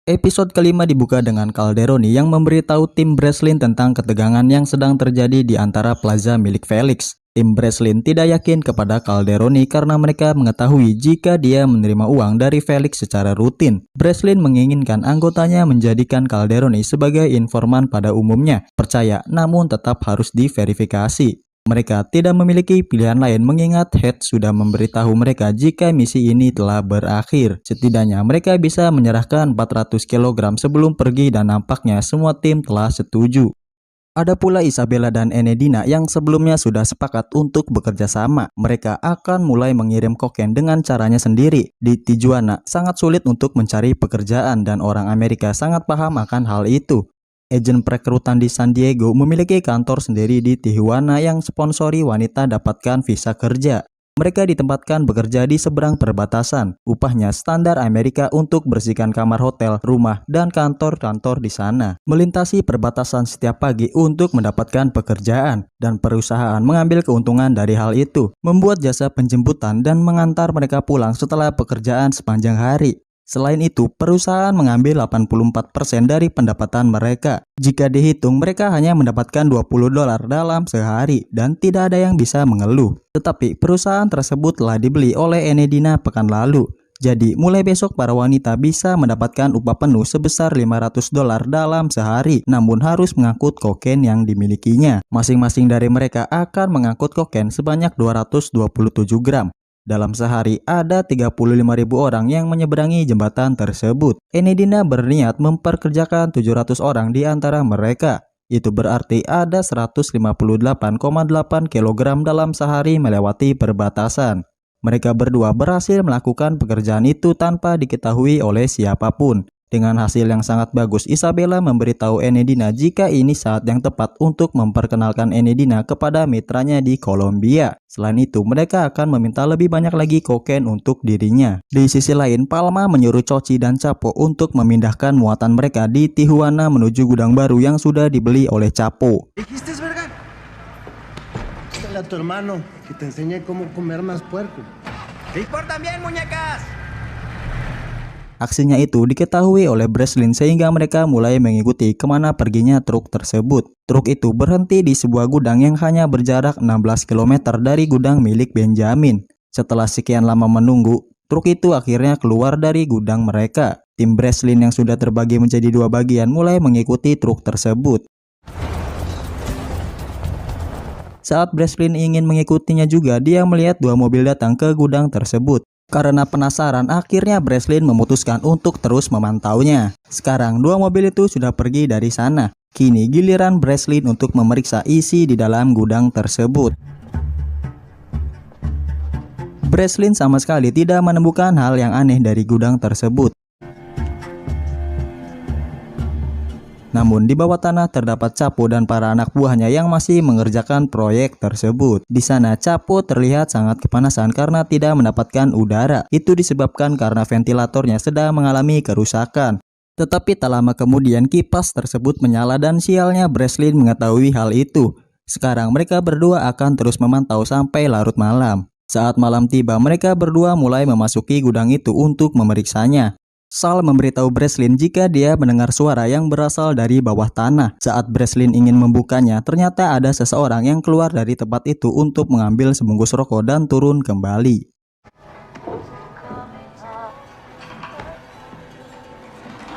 Episode kelima dibuka dengan Calderoni yang memberitahu tim Breslin tentang ketegangan yang sedang terjadi di antara plaza milik Felix. Tim Breslin tidak yakin kepada Calderoni karena mereka mengetahui jika dia menerima uang dari Felix secara rutin. Breslin menginginkan anggotanya menjadikan Calderoni sebagai informan pada umumnya, percaya namun tetap harus diverifikasi. Mereka tidak memiliki pilihan lain mengingat Head sudah memberitahu mereka jika misi ini telah berakhir. Setidaknya mereka bisa menyerahkan 400 kg sebelum pergi dan nampaknya semua tim telah setuju. Ada pula Isabella dan Enedina yang sebelumnya sudah sepakat untuk bekerja sama. Mereka akan mulai mengirim kokain dengan caranya sendiri. Di Tijuana sangat sulit untuk mencari pekerjaan dan orang Amerika sangat paham akan hal itu. Agen perekrutan di San Diego memiliki kantor sendiri di Tijuana yang sponsori wanita dapatkan visa kerja. Mereka ditempatkan bekerja di seberang perbatasan. Upahnya standar Amerika untuk bersihkan kamar hotel, rumah, dan kantor-kantor di sana. Melintasi perbatasan setiap pagi untuk mendapatkan pekerjaan. Dan perusahaan mengambil keuntungan dari hal itu. Membuat jasa penjemputan dan mengantar mereka pulang setelah pekerjaan sepanjang hari. Selain itu, perusahaan mengambil 84% dari pendapatan mereka. Jika dihitung, mereka hanya mendapatkan $20 dalam sehari dan tidak ada yang bisa mengeluh. Tetapi perusahaan tersebut telah dibeli oleh Enedina pekan lalu. Jadi, mulai besok para wanita bisa mendapatkan upah penuh sebesar $500 dalam sehari, namun harus mengangkut kokain yang dimilikinya. Masing-masing dari mereka akan mengangkut kokain sebanyak 227 gram. Dalam sehari ada 35.000 orang yang menyeberangi jembatan tersebut. Enedina berniat memperkerjakan 700 orang di antara mereka. Itu berarti ada 158,8 kg dalam sehari melewati perbatasan. Mereka berdua berhasil melakukan pekerjaan itu tanpa diketahui oleh siapapun. Dengan hasil yang sangat bagus, Isabella memberitahu Enedina jika ini saat yang tepat untuk memperkenalkan Enedina kepada mitranya di Kolombia. Selain itu, mereka akan meminta lebih banyak lagi kokain untuk dirinya. Di sisi lain, Palma menyuruh Chochi dan Chapo untuk memindahkan muatan mereka di Tijuana menuju gudang baru yang sudah dibeli oleh Chapo. ¿Dijiste, verga? Dile a tu hermano que te enseñe cómo comer más puerco. ¿Te importan bien, muñecas? Aksinya itu diketahui oleh Breslin sehingga mereka mulai mengikuti kemana perginya truk tersebut. Truk itu berhenti di sebuah gudang yang hanya berjarak 16 km dari gudang milik Benjamin. Setelah sekian lama menunggu, truk itu akhirnya keluar dari gudang mereka. Tim Breslin yang sudah terbagi menjadi dua bagian mulai mengikuti truk tersebut. Saat Breslin ingin mengikutinya juga, dia melihat dua mobil datang ke gudang tersebut. Karena penasaran, akhirnya Breslin memutuskan untuk terus memantaunya. Sekarang dua mobil itu sudah pergi dari sana. Kini giliran Breslin untuk memeriksa isi di dalam gudang tersebut. Breslin sama sekali tidak menemukan hal yang aneh dari gudang tersebut. Namun di bawah tanah terdapat Chapo dan para anak buahnya yang masih mengerjakan proyek tersebut. Di sana Chapo terlihat sangat kepanasan karena tidak mendapatkan udara. Itu disebabkan karena ventilatornya sedang mengalami kerusakan. Tetapi tak lama kemudian kipas tersebut menyala dan sialnya Breslin mengetahui hal itu. Sekarang mereka berdua akan terus memantau sampai larut malam. Saat malam tiba, mereka berdua mulai memasuki gudang itu untuk memeriksanya. Sal memberitahu Breslin jika dia mendengar suara yang berasal dari bawah tanah. Saat Breslin ingin membukanya, ternyata ada seseorang yang keluar dari tempat itu untuk mengambil sebungkus rokok dan turun kembali.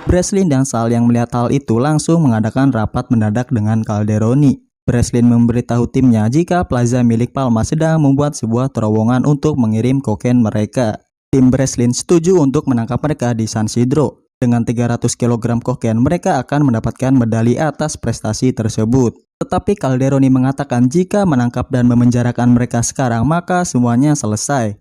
Breslin dan Sal yang melihat hal itu langsung mengadakan rapat mendadak dengan Calderoni. Breslin memberitahu timnya jika plaza milik Palma sedang membuat sebuah terowongan untuk mengirim kokain mereka. Tim Breslin setuju untuk menangkap mereka di San Isidro. Dengan 300 kg kokain, mereka akan mendapatkan medali atas prestasi tersebut. Tetapi Calderoni mengatakan jika menangkap dan memenjarakan mereka sekarang, maka semuanya selesai.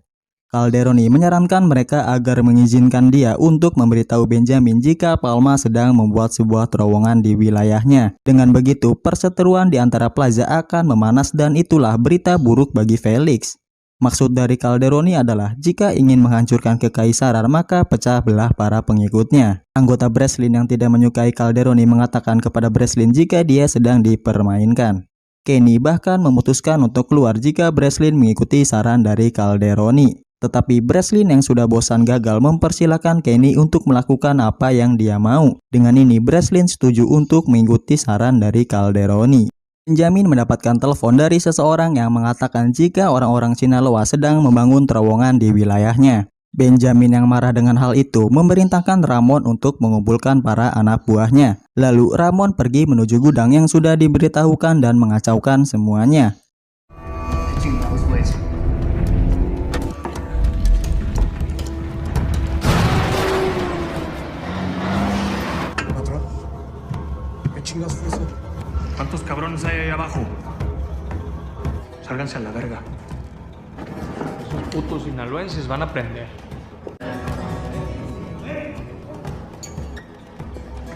Calderoni menyarankan mereka agar mengizinkan dia untuk memberitahu Benjamin jika Palma sedang membuat sebuah terowongan di wilayahnya. Dengan begitu, perseteruan di antara plaza akan memanas dan itulah berita buruk bagi Felix. Maksud dari Calderoni adalah jika ingin menghancurkan kekaisaran maka pecah belah para pengikutnya. Anggota Breslin yang tidak menyukai Calderoni mengatakan kepada Breslin jika dia sedang dipermainkan. Kenny bahkan memutuskan untuk keluar jika Breslin mengikuti saran dari Calderoni. Tetapi Breslin yang sudah bosan gagal mempersilahkan Kenny untuk melakukan apa yang dia mau. Dengan ini Breslin setuju untuk mengikuti saran dari Calderoni. Benjamin mendapatkan telepon dari seseorang yang mengatakan jika orang-orang Sinaloa sedang membangun terowongan di wilayahnya. Benjamin yang marah dengan hal itu memerintahkan Ramon untuk mengumpulkan para anak buahnya. Lalu Ramon pergi menuju gudang yang sudah diberitahukan dan mengacaukan semuanya. ¿Cuántos cabrones hay ahí abajo? Sálganse a la verga. Esos putos sinaloenses van a aprender.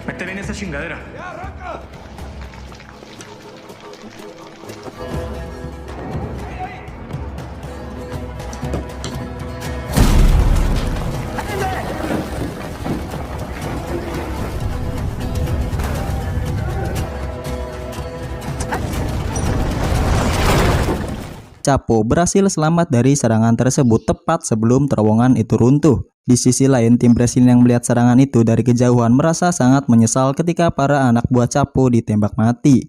Mete bien esta chingadera. ¡Ya, arranca! Chapo berhasil selamat dari serangan tersebut tepat sebelum terowongan itu runtuh. Di sisi lain, tim Breslin yang melihat serangan itu dari kejauhan merasa sangat menyesal ketika para anak buah Chapo ditembak mati.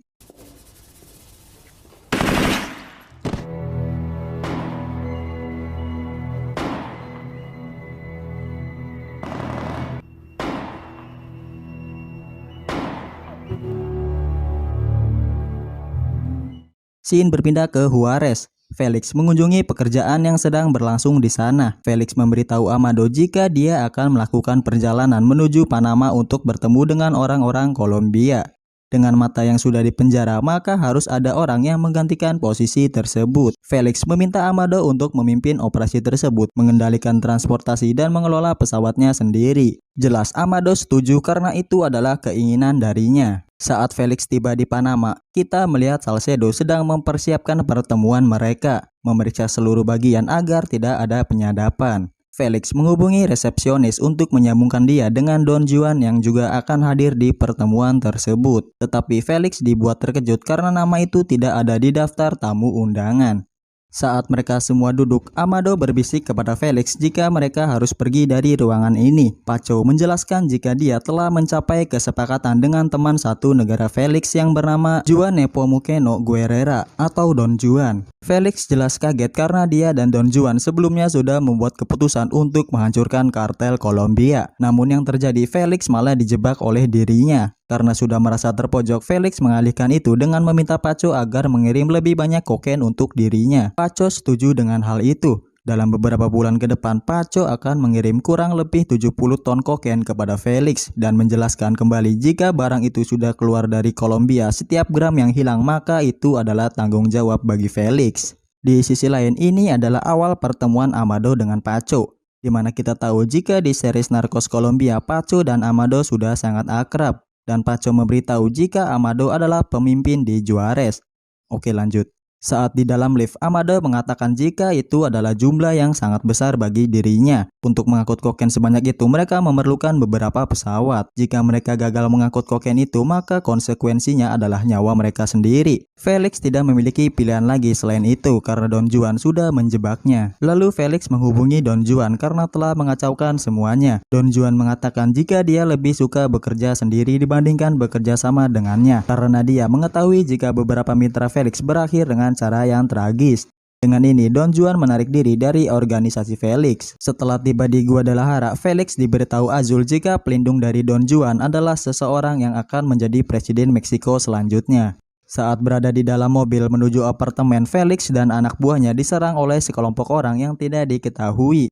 Scene berpindah ke Juarez. Felix mengunjungi pekerjaan yang sedang berlangsung di sana. Felix memberitahu Amado jika dia akan melakukan perjalanan menuju Panama untuk bertemu dengan orang-orang Kolombia. Dengan mata yang sudah dipenjara, maka harus ada orang yang menggantikan posisi tersebut. Felix meminta Amado untuk memimpin operasi tersebut, mengendalikan transportasi dan mengelola pesawatnya sendiri. Jelas Amado setuju karena itu adalah keinginan darinya. Saat Felix tiba di Panama, kita melihat Salcedo sedang mempersiapkan pertemuan mereka, memeriksa seluruh bagian agar tidak ada penyadapan. Felix menghubungi resepsionis untuk menyambungkan dia dengan Don Juan yang juga akan hadir di pertemuan tersebut. Tetapi Felix dibuat terkejut karena nama itu tidak ada di daftar tamu undangan. Saat mereka semua duduk, Amado berbisik kepada Felix jika mereka harus pergi dari ruangan ini. Pacho menjelaskan jika dia telah mencapai kesepakatan dengan teman satu negara Felix yang bernama Juan Nepomuceno Guerrera atau Don Juan. Felix jelas kaget karena dia dan Don Juan sebelumnya sudah membuat keputusan untuk menghancurkan kartel Kolombia. Namun yang terjadi, Felix malah dijebak oleh dirinya. Karena sudah merasa terpojok, Felix mengalihkan itu dengan meminta Pacho agar mengirim lebih banyak kokain untuk dirinya. Pacho setuju dengan hal itu. Dalam beberapa bulan ke depan, Pacho akan mengirim kurang lebih 70 ton kokain kepada Felix dan menjelaskan kembali jika barang itu sudah keluar dari Kolombia, setiap gram yang hilang maka itu adalah tanggung jawab bagi Felix. Di sisi lain, ini adalah awal pertemuan Amado dengan Pacho, di mana kita tahu jika di series Narcos Kolombia, Pacho dan Amado sudah sangat akrab. Dan Pacho memberitahu jika Amado adalah pemimpin di Juarez. Oke, lanjut. Saat di dalam lift, Amado mengatakan jika itu adalah jumlah yang sangat besar bagi dirinya. Untuk mengangkut kokain sebanyak itu, mereka memerlukan beberapa pesawat. Jika mereka gagal mengangkut kokain itu, maka konsekuensinya adalah nyawa mereka sendiri. Felix tidak memiliki pilihan lagi selain itu karena Don Juan sudah menjebaknya. Lalu Felix menghubungi Don Juan karena telah mengacaukan semuanya. Don Juan mengatakan jika dia lebih suka bekerja sendiri dibandingkan bekerja sama dengannya, karena dia mengetahui jika beberapa mitra Felix berakhir dengan cara yang tragis. Dengan ini, Don Juan menarik diri dari organisasi Felix. Setelah tiba di Guadalajara, Felix diberitahu Azul jika pelindung dari Don Juan adalah seseorang yang akan menjadi presiden Meksiko selanjutnya. Saat berada di dalam mobil menuju apartemen, Felix dan anak buahnya diserang oleh sekelompok orang yang tidak diketahui.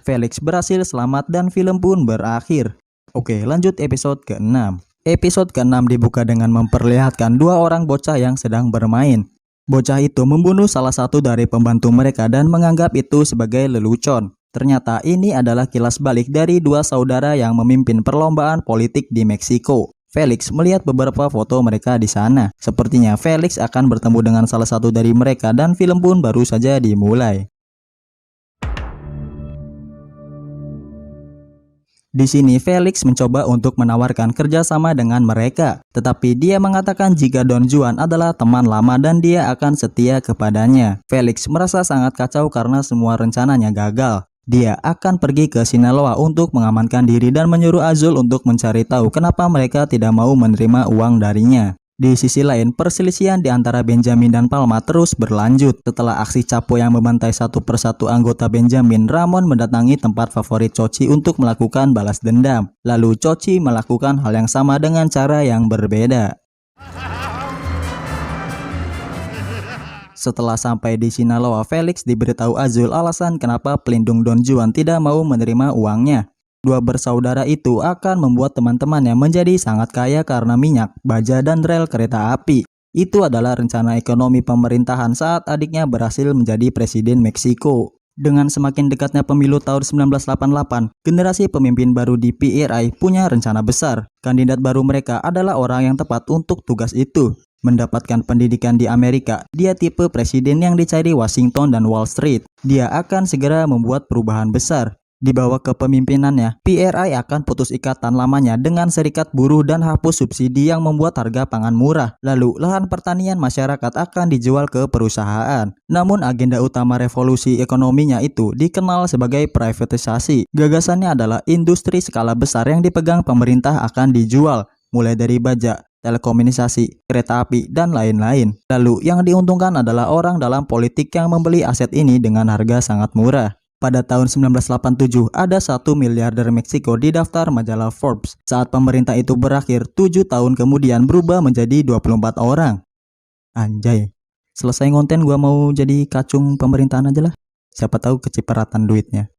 Felix berhasil selamat dan film pun berakhir. Oke, lanjut episode ke-6. Episode ke-6 dibuka dengan memperlihatkan dua orang bocah yang sedang bermain. Bocah itu membunuh salah satu dari pembantu mereka dan menganggap itu sebagai lelucon. Ternyata ini adalah kilas balik dari dua saudara yang memimpin perlombaan politik di Meksiko. Felix melihat beberapa foto mereka di sana. Sepertinya Felix akan bertemu dengan salah satu dari mereka dan film pun baru saja dimulai. Di sini Felix mencoba untuk menawarkan kerjasama dengan mereka, tetapi dia mengatakan jika Don Juan adalah teman lama dan dia akan setia kepadanya. Felix merasa sangat kacau karena semua rencananya gagal. Dia akan pergi ke Sinaloa untuk mengamankan diri dan menyuruh Azul untuk mencari tahu kenapa mereka tidak mau menerima uang darinya. Di sisi lain, perselisihan di antara Benjamin dan Palma terus berlanjut. Setelah aksi Chapo yang membantai satu persatu anggota Benjamin, Ramon mendatangi tempat favorit Chochi untuk melakukan balas dendam. Lalu Chochi melakukan hal yang sama dengan cara yang berbeda. Setelah sampai di Sinaloa, Felix diberitahu Azul alasan kenapa pelindung Don Juan tidak mau menerima uangnya. Dua bersaudara itu akan membuat teman-temannya menjadi sangat kaya karena minyak, baja, dan rel kereta api. Itu adalah rencana ekonomi pemerintahan saat adiknya berhasil menjadi presiden Meksiko. Dengan semakin dekatnya pemilu tahun 1988, generasi pemimpin baru di PRI punya rencana besar. Kandidat baru mereka adalah orang yang tepat untuk tugas itu. Mendapatkan pendidikan di Amerika, dia tipe presiden yang dicari Washington dan Wall Street. Dia akan segera membuat perubahan besar. Di bawah kepemimpinannya, PRI akan putus ikatan lamanya dengan serikat buruh dan hapus subsidi yang membuat harga pangan murah. Lalu, lahan pertanian masyarakat akan dijual ke perusahaan. Namun, agenda utama revolusi ekonominya itu dikenal sebagai privatisasi. Gagasannya adalah industri skala besar yang dipegang pemerintah akan dijual, mulai dari baja, telekomunikasi, kereta api, dan lain-lain. Lalu, yang diuntungkan adalah orang dalam politik yang membeli aset ini dengan harga sangat murah. Pada tahun 1987, ada 1 miliarder Meksiko di daftar majalah Forbes. Saat pemerintah itu berakhir, 7 tahun kemudian berubah menjadi 24 orang. Anjay, selesai konten gua mau jadi kacung pemerintahan aja lah. Siapa tahu kecipratan duitnya.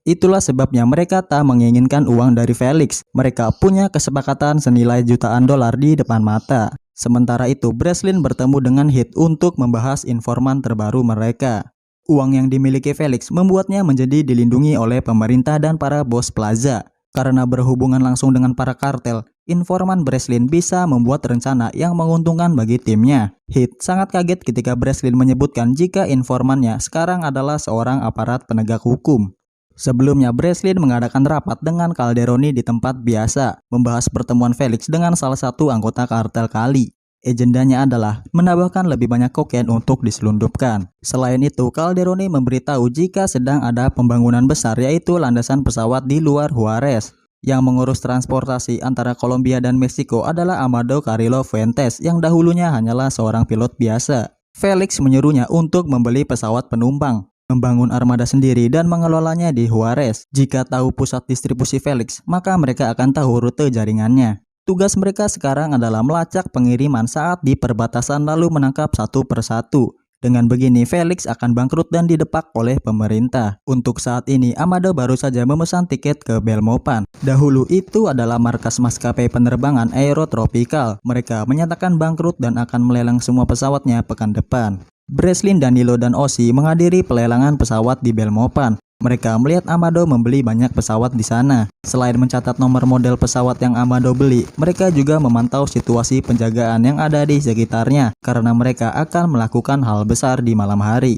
Itulah sebabnya mereka tak menginginkan uang dari Felix. Mereka punya kesepakatan senilai jutaan dolar di depan mata. Sementara itu, Breslin bertemu dengan Heath untuk membahas informan terbaru mereka. Uang yang dimiliki Felix membuatnya menjadi dilindungi oleh pemerintah dan para bos plaza. Karena berhubungan langsung dengan para kartel, informan Breslin bisa membuat rencana yang menguntungkan bagi timnya. Heath sangat kaget ketika Breslin menyebutkan jika informannya sekarang adalah seorang aparat penegak hukum. Sebelumnya, Breslin mengadakan rapat dengan Calderoni di tempat biasa, membahas pertemuan Felix dengan salah satu anggota kartel Cali. Agendanya adalah menambahkan lebih banyak kokain untuk diselundupkan. Selain itu, Calderoni memberitahu jika sedang ada pembangunan besar yaitu landasan pesawat di luar Juarez. Yang mengurus transportasi antara Kolombia dan Meksiko adalah Amado Carrillo Fuentes yang dahulunya hanyalah seorang pilot biasa. Felix menyuruhnya untuk membeli pesawat penumpang, membangun armada sendiri dan mengelolanya di Juarez. Jika tahu pusat distribusi Felix, maka mereka akan tahu rute jaringannya. Tugas mereka sekarang adalah melacak pengiriman saat di perbatasan lalu menangkap satu persatu. Dengan begini, Felix akan bangkrut dan didepak oleh pemerintah. Untuk saat ini, Amado baru saja memesan tiket ke Belmopan. Dahulu itu adalah markas maskapai penerbangan Aerotropical. Mereka menyatakan bangkrut dan akan melelang semua pesawatnya pekan depan. Breslin, Danilo, dan Ozzy menghadiri pelelangan pesawat di Belmopan. Mereka melihat Amado membeli banyak pesawat di sana. Selain mencatat nomor model pesawat yang Amado beli, mereka juga memantau situasi penjagaan yang ada di sekitarnya karena mereka akan melakukan hal besar di malam hari.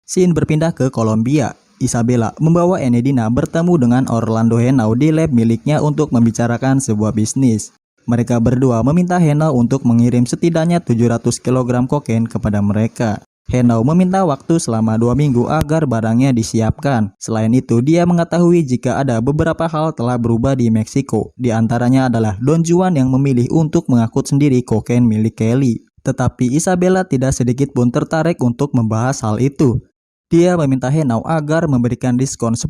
Scene berpindah ke Kolombia. Isabella membawa Enedina bertemu dengan Orlando Henao di lab miliknya untuk membicarakan sebuah bisnis. Mereka berdua meminta Henao untuk mengirim setidaknya 700 kg kokain kepada mereka. Henao meminta waktu selama 2 minggu agar barangnya disiapkan. Selain itu, dia mengetahui jika ada beberapa hal telah berubah di Meksiko. Di antaranya adalah Don Juan yang memilih untuk mengangkut sendiri kokain milik Kelly. Tetapi Isabella tidak sedikit pun tertarik untuk membahas hal itu. Dia meminta Henao agar memberikan diskon 10%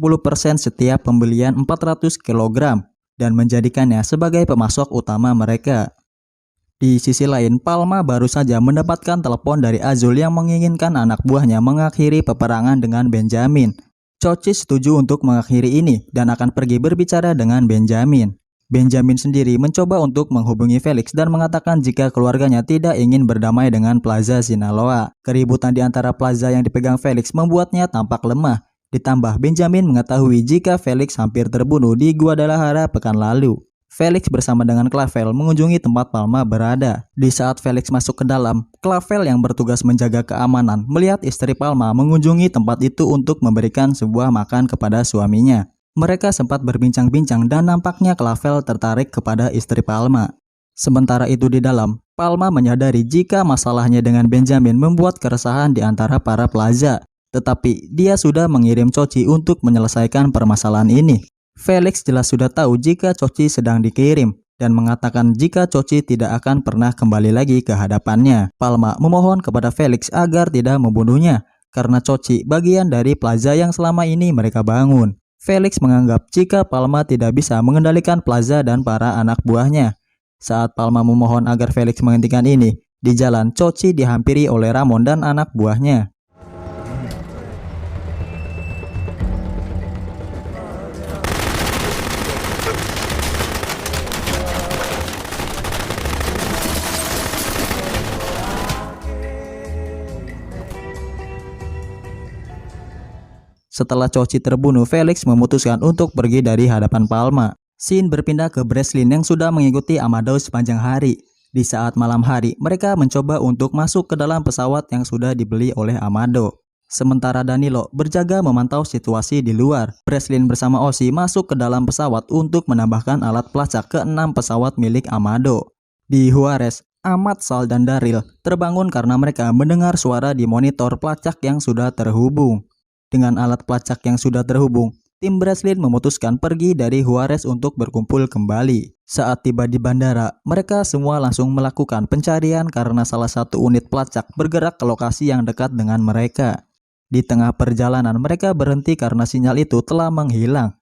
setiap pembelian 400 kg dan menjadikannya sebagai pemasok utama mereka. Di sisi lain, Palma baru saja mendapatkan telepon dari Azul yang menginginkan anak buahnya mengakhiri peperangan dengan Benjamin. Chochi setuju untuk mengakhiri ini dan akan pergi berbicara dengan Benjamin. Benjamin sendiri mencoba untuk menghubungi Felix dan mengatakan jika keluarganya tidak ingin berdamai dengan Plaza Sinaloa. Keributan di antara plaza yang dipegang Felix membuatnya tampak lemah. Ditambah Benjamin mengetahui jika Felix hampir terbunuh di Guadalajara pekan lalu. Felix bersama dengan Clavel mengunjungi tempat Palma berada. Di saat Felix masuk ke dalam, Clavel yang bertugas menjaga keamanan melihat istri Palma mengunjungi tempat itu untuk memberikan sebuah makan kepada suaminya. Mereka sempat berbincang-bincang dan nampaknya Clavel tertarik kepada istri Palma. Sementara itu di dalam, Palma menyadari jika masalahnya dengan Benjamin membuat keresahan di antara para plaza. Tetapi dia sudah mengirim Chochi untuk menyelesaikan permasalahan ini. Felix jelas sudah tahu jika Chochi sedang dikirim dan mengatakan jika Chochi tidak akan pernah kembali lagi ke hadapannya. Palma memohon kepada Felix agar tidak membunuhnya karena Chochi bagian dari plaza yang selama ini mereka bangun. Felix menganggap jika Palma tidak bisa mengendalikan plaza dan para anak buahnya. Saat Palma memohon agar Felix menghentikan ini, di jalan Chochi dihampiri oleh Ramon dan anak buahnya. Setelah Chochi terbunuh, Felix memutuskan untuk pergi dari hadapan Palma. Scene berpindah ke Breslin yang sudah mengikuti Amado sepanjang hari. Di saat malam hari, mereka mencoba untuk masuk ke dalam pesawat yang sudah dibeli oleh Amado. Sementara Danilo berjaga memantau situasi di luar. Breslin bersama Ozzy masuk ke dalam pesawat untuk menambahkan alat pelacak ke 6 pesawat milik Amado. Di Juarez, Ahmad, Sal, dan Daryl terbangun karena mereka mendengar suara di monitor pelacak yang sudah terhubung. Dengan alat pelacak yang sudah terhubung, tim Breslin memutuskan pergi dari Juarez untuk berkumpul kembali. Saat tiba di bandara, mereka semua langsung melakukan pencarian karena salah satu unit pelacak bergerak ke lokasi yang dekat dengan mereka. Di tengah perjalanan, mereka berhenti karena sinyal itu telah menghilang.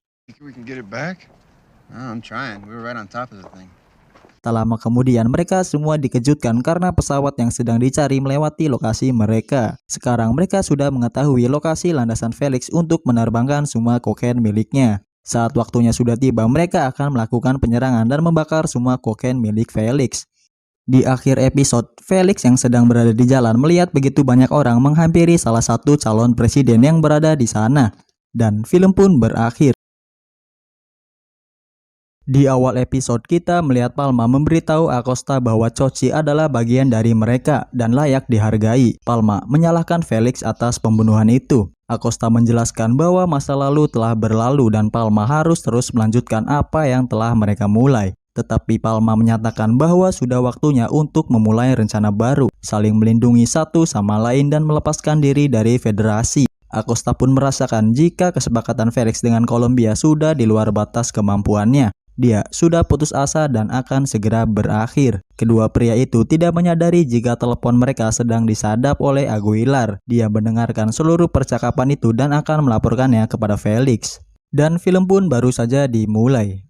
Tak lama kemudian, mereka semua dikejutkan karena pesawat yang sedang dicari melewati lokasi mereka. Sekarang mereka sudah mengetahui lokasi landasan Felix untuk menerbangkan semua kokain miliknya. Saat waktunya sudah tiba, mereka akan melakukan penyerangan dan membakar semua kokain milik Felix. Di akhir episode, Felix yang sedang berada di jalan melihat begitu banyak orang menghampiri salah satu calon presiden yang berada di sana. Dan film pun berakhir. Di awal episode, kita melihat Palma memberitahu Acosta bahwa Chochi adalah bagian dari mereka dan layak dihargai. Palma menyalahkan Felix atas pembunuhan itu. Acosta menjelaskan bahwa masa lalu telah berlalu dan Palma harus terus melanjutkan apa yang telah mereka mulai. Tetapi Palma menyatakan bahwa sudah waktunya untuk memulai rencana baru, saling melindungi satu sama lain dan melepaskan diri dari federasi. Acosta pun merasakan jika kesepakatan Felix dengan Kolombia sudah di luar batas kemampuannya. Dia sudah putus asa dan akan segera berakhir. Kedua pria itu tidak menyadari jika telepon mereka sedang disadap oleh Aguilar. Dia mendengarkan seluruh percakapan itu dan akan melaporkannya kepada Felix. Dan film pun baru saja dimulai.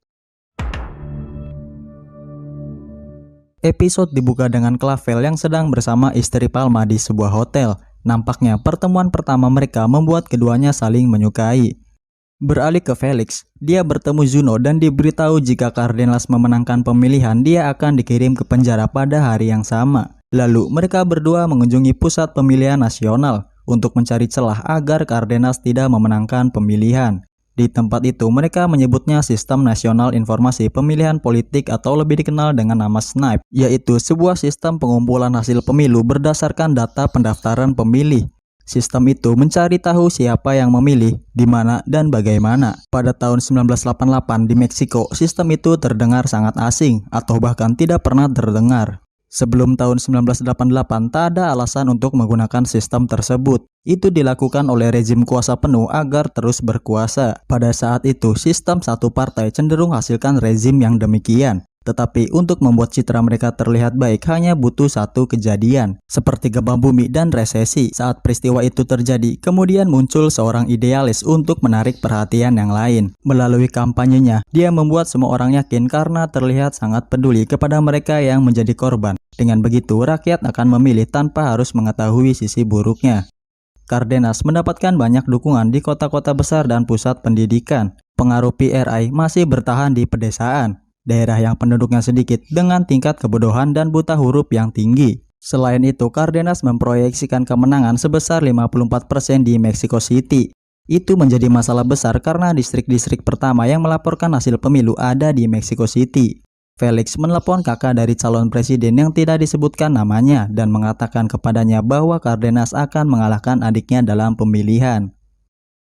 Episode dibuka dengan Clavel yang sedang bersama istri Palma di sebuah hotel. Nampaknya pertemuan pertama mereka membuat keduanya saling menyukai. Beralih ke Felix, dia bertemu Zuno dan diberitahu jika Cardenas memenangkan pemilihan, dia akan dikirim ke penjara pada hari yang sama. Lalu mereka berdua mengunjungi pusat pemilihan nasional untuk mencari celah agar Cardenas tidak memenangkan pemilihan. Di tempat itu mereka menyebutnya Sistem Nasional Informasi Pemilihan Politik atau lebih dikenal dengan nama SNIPE, yaitu sebuah sistem pengumpulan hasil pemilu berdasarkan data pendaftaran pemilih. Sistem itu mencari tahu siapa yang memilih, di mana, dan bagaimana. Pada tahun 1988 di Meksiko, sistem itu terdengar sangat asing atau bahkan tidak pernah terdengar. Sebelum tahun 1988, tak ada alasan untuk menggunakan sistem tersebut. Itu dilakukan oleh rezim kuasa penuh agar terus berkuasa. Pada saat itu, sistem satu partai cenderung hasilkan rezim yang demikian. Tetapi untuk membuat citra mereka terlihat baik hanya butuh satu kejadian, seperti gempa bumi dan resesi. Saat peristiwa itu terjadi, kemudian muncul seorang idealis untuk menarik perhatian yang lain. Melalui kampanyenya, dia membuat semua orang yakin karena terlihat sangat peduli kepada mereka yang menjadi korban. Dengan begitu, rakyat akan memilih tanpa harus mengetahui sisi buruknya. Cardenas mendapatkan banyak dukungan di kota-kota besar dan pusat pendidikan. Pengaruh PRI masih bertahan di pedesaan, daerah yang penduduknya sedikit dengan tingkat kebodohan dan buta huruf yang tinggi. Selain itu, Cardenas memproyeksikan kemenangan sebesar 54% di Mexico City. Itu menjadi masalah besar karena distrik-distrik pertama yang melaporkan hasil pemilu ada di Mexico City. Felix menelepon kakak dari calon presiden yang tidak disebutkan namanya dan mengatakan kepadanya bahwa Cardenas akan mengalahkan adiknya dalam pemilihan.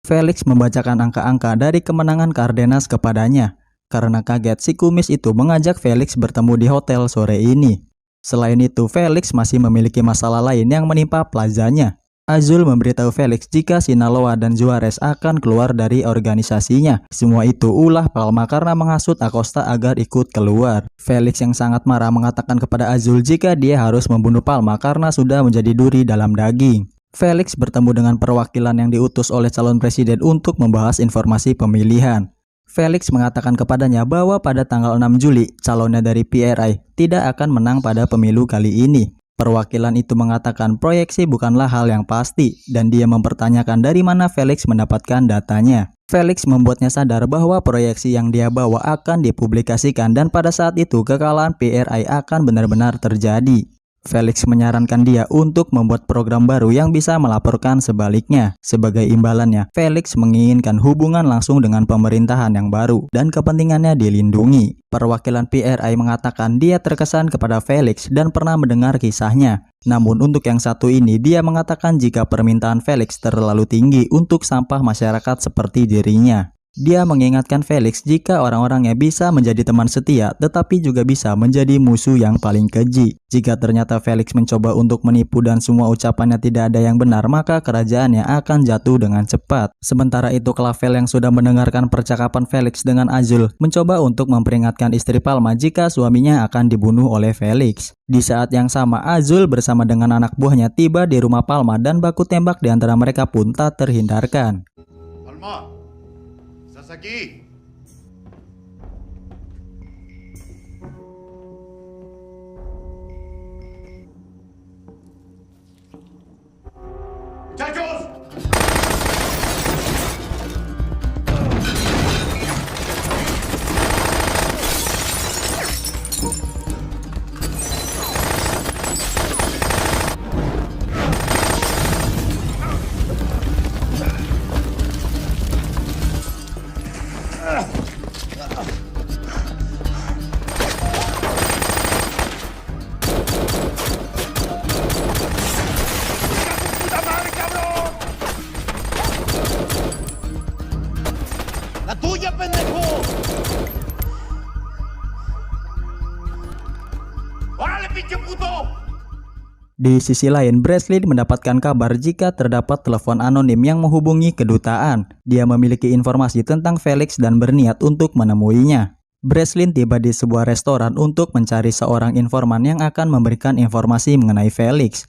Felix membacakan angka-angka dari kemenangan Cardenas kepadanya. Karena kaget, si kumis itu mengajak Felix bertemu di hotel sore ini. Selain itu, Felix masih memiliki masalah lain yang menimpa plazanya. Azul memberitahu Felix jika Sinaloa dan Juarez akan keluar dari organisasinya. Semua itu ulah Palma karena menghasut Acosta agar ikut keluar. Felix yang sangat marah mengatakan kepada Azul jika dia harus membunuh Palma karena sudah menjadi duri dalam daging. Felix bertemu dengan perwakilan yang diutus oleh calon presiden untuk membahas informasi pemilihan. Felix mengatakan kepadanya bahwa pada tanggal 6 Juli, calonnya dari PRI tidak akan menang pada pemilu kali ini. Perwakilan itu mengatakan proyeksi bukanlah hal yang pasti dan dia mempertanyakan dari mana Felix mendapatkan datanya. Felix membuatnya sadar bahwa proyeksi yang dia bawa akan dipublikasikan dan pada saat itu kekalahan PRI akan benar-benar terjadi. Felix menyarankan dia untuk membuat program baru yang bisa melaporkan sebaliknya. Sebagai imbalannya, Felix menginginkan hubungan langsung dengan pemerintahan yang baru dan kepentingannya dilindungi. Perwakilan PRI mengatakan dia terkesan kepada Felix dan pernah mendengar kisahnya. Namun untuk yang satu ini, dia mengatakan jika permintaan Felix terlalu tinggi untuk sampah masyarakat seperti dirinya. Dia mengingatkan Felix jika orang-orangnya bisa menjadi teman setia, tetapi juga bisa menjadi musuh yang paling keji. Jika ternyata Felix mencoba untuk menipu dan semua ucapannya tidak ada yang benar, maka kerajaannya akan jatuh dengan cepat. Sementara itu, Clavel yang sudah mendengarkan percakapan Felix dengan Azul, mencoba untuk memperingatkan istri Palma jika suaminya akan dibunuh oleh Felix. Di saat yang sama, Azul bersama dengan anak buahnya tiba di rumah Palma dan baku tembak di antara mereka pun tak terhindarkan. Palma, ¿estás aquí? ¡Muchachos! ¡La tuya, pendejo! ¡Órale, pinche puto! Di sisi lain, Breslin mendapatkan kabar jika terdapat telepon anonim yang menghubungi kedutaan. Dia memiliki informasi tentang Felix dan berniat untuk menemuinya. Breslin tiba di sebuah restoran untuk mencari seorang informan yang akan memberikan informasi mengenai Felix.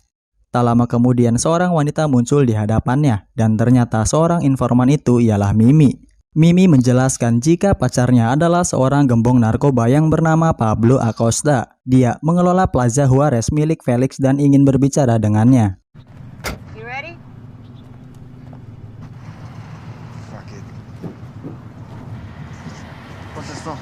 Tak lama kemudian, seorang wanita muncul di hadapannya, dan ternyata seorang informan itu ialah Mimi. Mimi menjelaskan jika pacarnya adalah seorang gembong narkoba yang bernama Pablo Acosta. Dia mengelola Plaza Juarez milik Felix dan ingin berbicara dengannya. You ready? Fuck it. What's this for?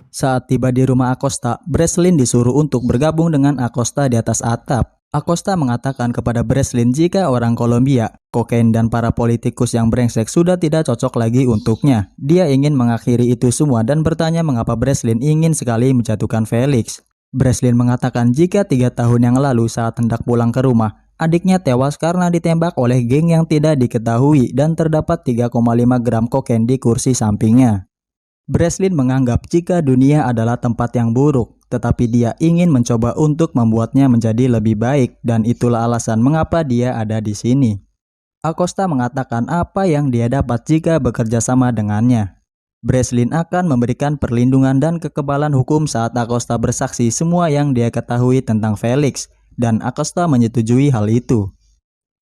Saat tiba di rumah Acosta, Breslin disuruh untuk bergabung dengan Acosta di atas atap. Acosta mengatakan kepada Breslin jika orang Kolombia, kokain dan para politikus yang brengsek sudah tidak cocok lagi untuknya. Dia ingin mengakhiri itu semua dan bertanya mengapa Breslin ingin sekali menjatuhkan Felix. Breslin mengatakan jika 3 tahun yang lalu saat hendak pulang ke rumah, adiknya tewas karena ditembak oleh geng yang tidak diketahui dan terdapat 3,5 gram kokain di kursi sampingnya. Breslin menganggap jika dunia adalah tempat yang buruk, tetapi dia ingin mencoba untuk membuatnya menjadi lebih baik dan itulah alasan mengapa dia ada di sini. Acosta mengatakan apa yang dia dapat jika bekerja sama dengannya. Breslin akan memberikan perlindungan dan kekebalan hukum saat Acosta bersaksi semua yang dia ketahui tentang Felix, dan Acosta menyetujui hal itu.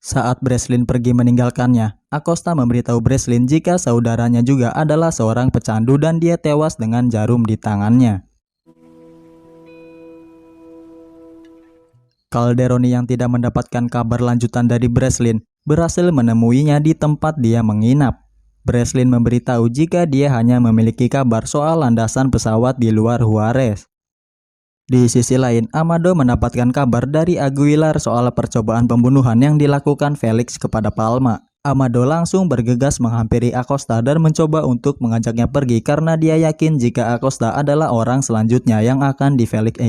Saat Breslin pergi meninggalkannya, Acosta memberitahu Breslin jika saudaranya juga adalah seorang pecandu dan dia tewas dengan jarum di tangannya. Calderoni yang tidak mendapatkan kabar lanjutan dari Breslin berhasil menemuinya di tempat dia menginap. Breslin memberitahu jika dia hanya memiliki kabar soal landasan pesawat di luar Juarez. Di sisi lain, Amado mendapatkan kabar dari Aguilar soal percobaan pembunuhan yang dilakukan Felix kepada Palma. Amado langsung bergegas menghampiri Acosta dan mencoba untuk mengajaknya pergi karena dia yakin jika Acosta adalah orang selanjutnya yang akan di Felix.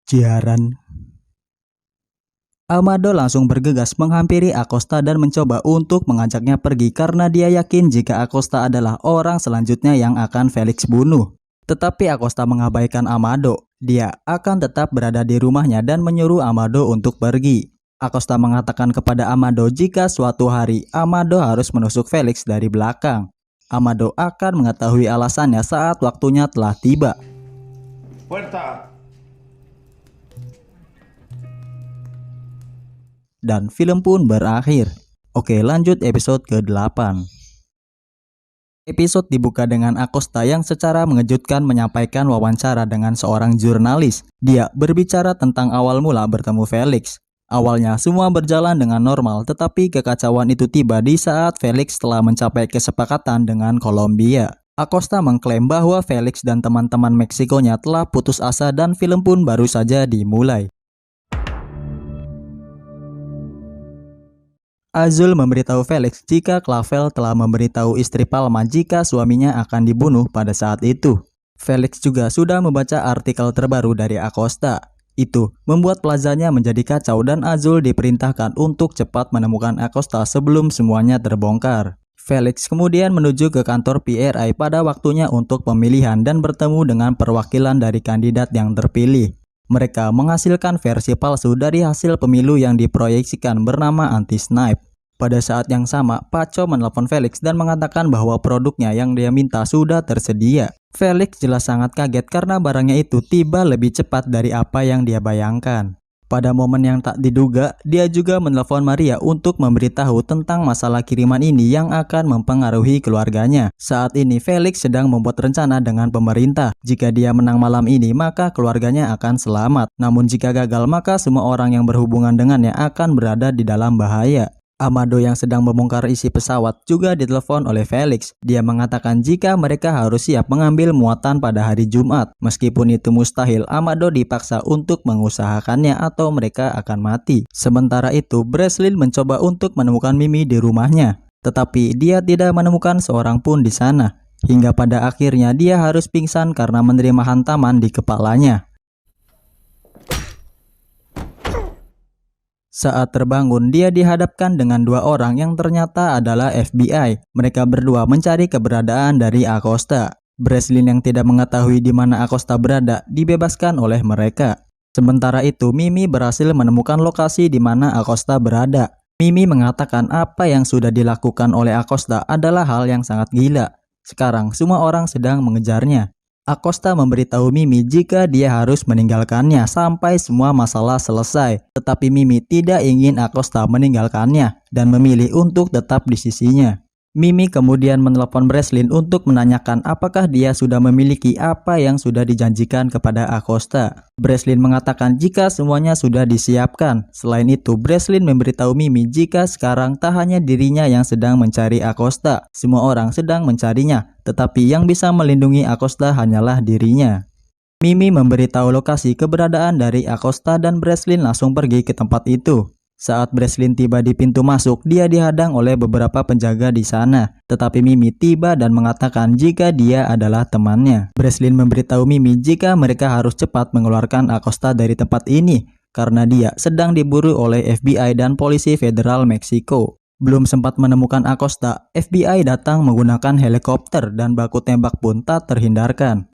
Jiaran. Amado langsung bergegas menghampiri Acosta dan mencoba untuk mengajaknya pergi karena dia yakin jika Acosta adalah orang selanjutnya yang akan Felix bunuh. Tetapi Acosta mengabaikan Amado. Dia akan tetap berada di rumahnya dan menyuruh Amado untuk pergi. Acosta mengatakan kepada Amado jika suatu hari Amado harus menusuk Felix dari belakang. Amado akan mengetahui alasannya saat waktunya telah tiba. Puerta. Dan film pun berakhir. Oke, lanjut episode ke-8. Episode dibuka dengan Acosta yang secara mengejutkan menyampaikan wawancara dengan seorang jurnalis. Dia berbicara tentang awal mula bertemu Felix. Awalnya semua berjalan dengan normal, tetapi kekacauan itu tiba di saat Felix telah mencapai kesepakatan dengan Kolombia. Acosta mengklaim bahwa Felix dan teman-teman Meksikonya telah putus asa dan film pun baru saja dimulai. Azul memberitahu Felix jika Clavel telah memberitahu istri Palma jika suaminya akan dibunuh pada saat itu. Felix juga sudah membaca artikel terbaru dari Acosta. Itu membuat plazanya menjadi kacau dan Azul diperintahkan untuk cepat menemukan Acosta sebelum semuanya terbongkar. Felix kemudian menuju ke kantor PRI pada waktunya untuk pemilihan dan bertemu dengan perwakilan dari kandidat yang terpilih. Mereka menghasilkan versi palsu dari hasil pemilu yang diproyeksikan bernama anti-snipe. Pada saat yang sama, Paco menelpon Felix dan mengatakan bahwa produknya yang dia minta sudah tersedia. Felix jelas sangat kaget karena barangnya itu tiba lebih cepat dari apa yang dia bayangkan. Pada momen yang tak diduga, dia juga menelpon Maria untuk memberitahu tentang masalah kiriman ini yang akan mempengaruhi keluarganya. Saat ini Felix sedang membuat rencana dengan pemerintah. Jika dia menang malam ini, maka keluarganya akan selamat. Namun jika gagal, maka semua orang yang berhubungan dengannya akan berada di dalam bahaya. Amado yang sedang membongkar isi pesawat juga ditelepon oleh Felix. Dia mengatakan jika mereka harus siap mengambil muatan pada hari Jumat. Meskipun itu mustahil, Amado dipaksa untuk mengusahakannya atau mereka akan mati. Sementara itu, Breslin mencoba untuk menemukan Mimi di rumahnya. Tetapi dia tidak menemukan seorang pun di sana. Hingga pada akhirnya dia harus pingsan karena menerima hantaman di kepalanya. Saat terbangun, dia dihadapkan dengan dua orang yang ternyata adalah FBI. Mereka berdua mencari keberadaan dari Acosta. Breslin yang tidak mengetahui di mana Acosta berada dibebaskan oleh mereka. Sementara itu, Mimi berhasil menemukan lokasi di mana Acosta berada. Mimi mengatakan apa yang sudah dilakukan oleh Acosta adalah hal yang sangat gila. Sekarang, semua orang sedang mengejarnya. Acosta memberitahu Mimi jika dia harus meninggalkannya sampai semua masalah selesai. Tetapi Mimi tidak ingin Acosta meninggalkannya dan memilih untuk tetap di sisinya. Mimi kemudian menelepon Breslin untuk menanyakan apakah dia sudah memiliki apa yang sudah dijanjikan kepada Acosta. Breslin mengatakan jika semuanya sudah disiapkan. Selain itu, Breslin memberitahu Mimi jika sekarang tak hanya dirinya yang sedang mencari Acosta. Semua orang sedang mencarinya, tetapi yang bisa melindungi Acosta hanyalah dirinya. Mimi memberitahu lokasi keberadaan dari Acosta dan Breslin langsung pergi ke tempat itu. Saat Breslin tiba di pintu masuk, dia dihadang oleh beberapa penjaga di sana. Tetapi Mimi tiba dan mengatakan jika dia adalah temannya. Breslin memberitahu Mimi jika mereka harus cepat mengeluarkan Acosta dari tempat ini karena dia sedang diburu oleh FBI dan polisi federal Meksiko. Belum sempat menemukan Acosta, FBI datang menggunakan helikopter dan baku tembak pun tak terhindarkan.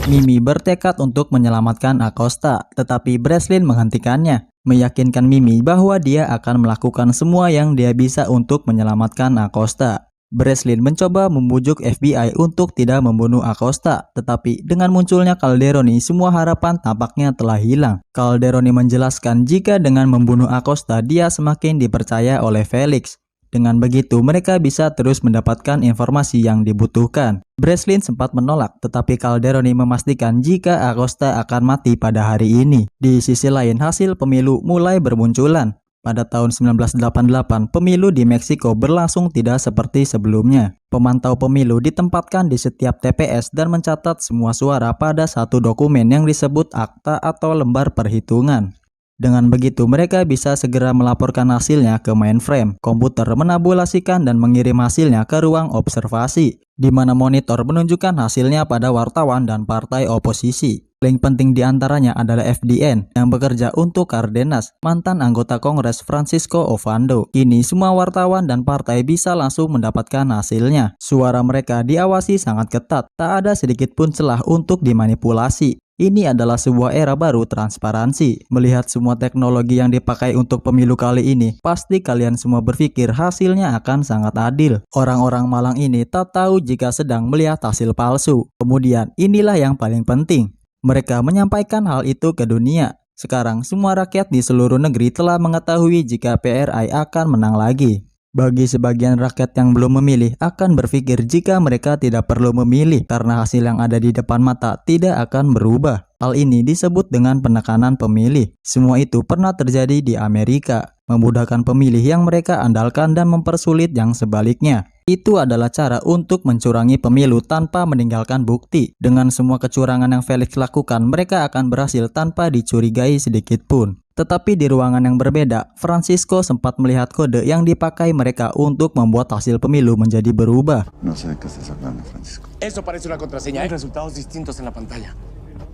Mimi bertekad untuk menyelamatkan Acosta, tetapi Breslin menghentikannya, meyakinkan Mimi bahwa dia akan melakukan semua yang dia bisa untuk menyelamatkan Acosta. Breslin mencoba membujuk FBI untuk tidak membunuh Acosta, tetapi dengan munculnya Calderoni, semua harapan tampaknya telah hilang. Calderoni menjelaskan jika dengan membunuh Acosta, dia semakin dipercaya oleh Felix. Dengan begitu, mereka bisa terus mendapatkan informasi yang dibutuhkan. Breslin sempat menolak, tetapi Calderoni memastikan jika Acosta akan mati pada hari ini. Di sisi lain, hasil pemilu mulai bermunculan. Pada tahun 1988, pemilu di Meksiko berlangsung tidak seperti sebelumnya. Pemantau pemilu ditempatkan di setiap TPS dan mencatat semua suara pada satu dokumen yang disebut akta atau lembar perhitungan. Dengan begitu, mereka bisa segera melaporkan hasilnya ke mainframe. Komputer menabulasikan dan mengirim hasilnya ke ruang observasi, di mana monitor menunjukkan hasilnya pada wartawan dan partai oposisi. Paling penting di antaranya adalah FDN yang bekerja untuk Cardenas, mantan anggota Kongres Francisco Ovando. Kini semua wartawan dan partai bisa langsung mendapatkan hasilnya. Suara mereka diawasi sangat ketat, tak ada sedikit pun celah untuk dimanipulasi. Ini adalah sebuah era baru transparansi. Melihat semua teknologi yang dipakai untuk pemilu kali ini, pasti kalian semua berpikir hasilnya akan sangat adil. Orang-orang malang ini tak tahu jika sedang melihat hasil palsu. Kemudian, inilah yang paling penting. Mereka menyampaikan hal itu ke dunia. Sekarang, semua rakyat di seluruh negeri telah mengetahui jika PRI akan menang lagi. Bagi sebagian rakyat yang belum memilih, akan berpikir jika mereka tidak perlu memilih karena hasil yang ada di depan mata tidak akan berubah. Hal ini disebut dengan penekanan pemilih. Semua itu pernah terjadi di Amerika, memudahkan pemilih yang mereka andalkan dan mempersulit yang sebaliknya. Itu adalah cara untuk mencurangi pemilu tanpa meninggalkan bukti. Dengan semua kecurangan yang Felix lakukan, mereka akan berhasil tanpa dicurigai sedikit pun. Tetapi di ruangan yang berbeda, Francisco sempat melihat kode yang dipakai mereka untuk membuat hasil pemilu menjadi berubah. No sé de qué estás hablando, Francisco. Eso parece una contraseña. Hay resultados distintos en la pantalla.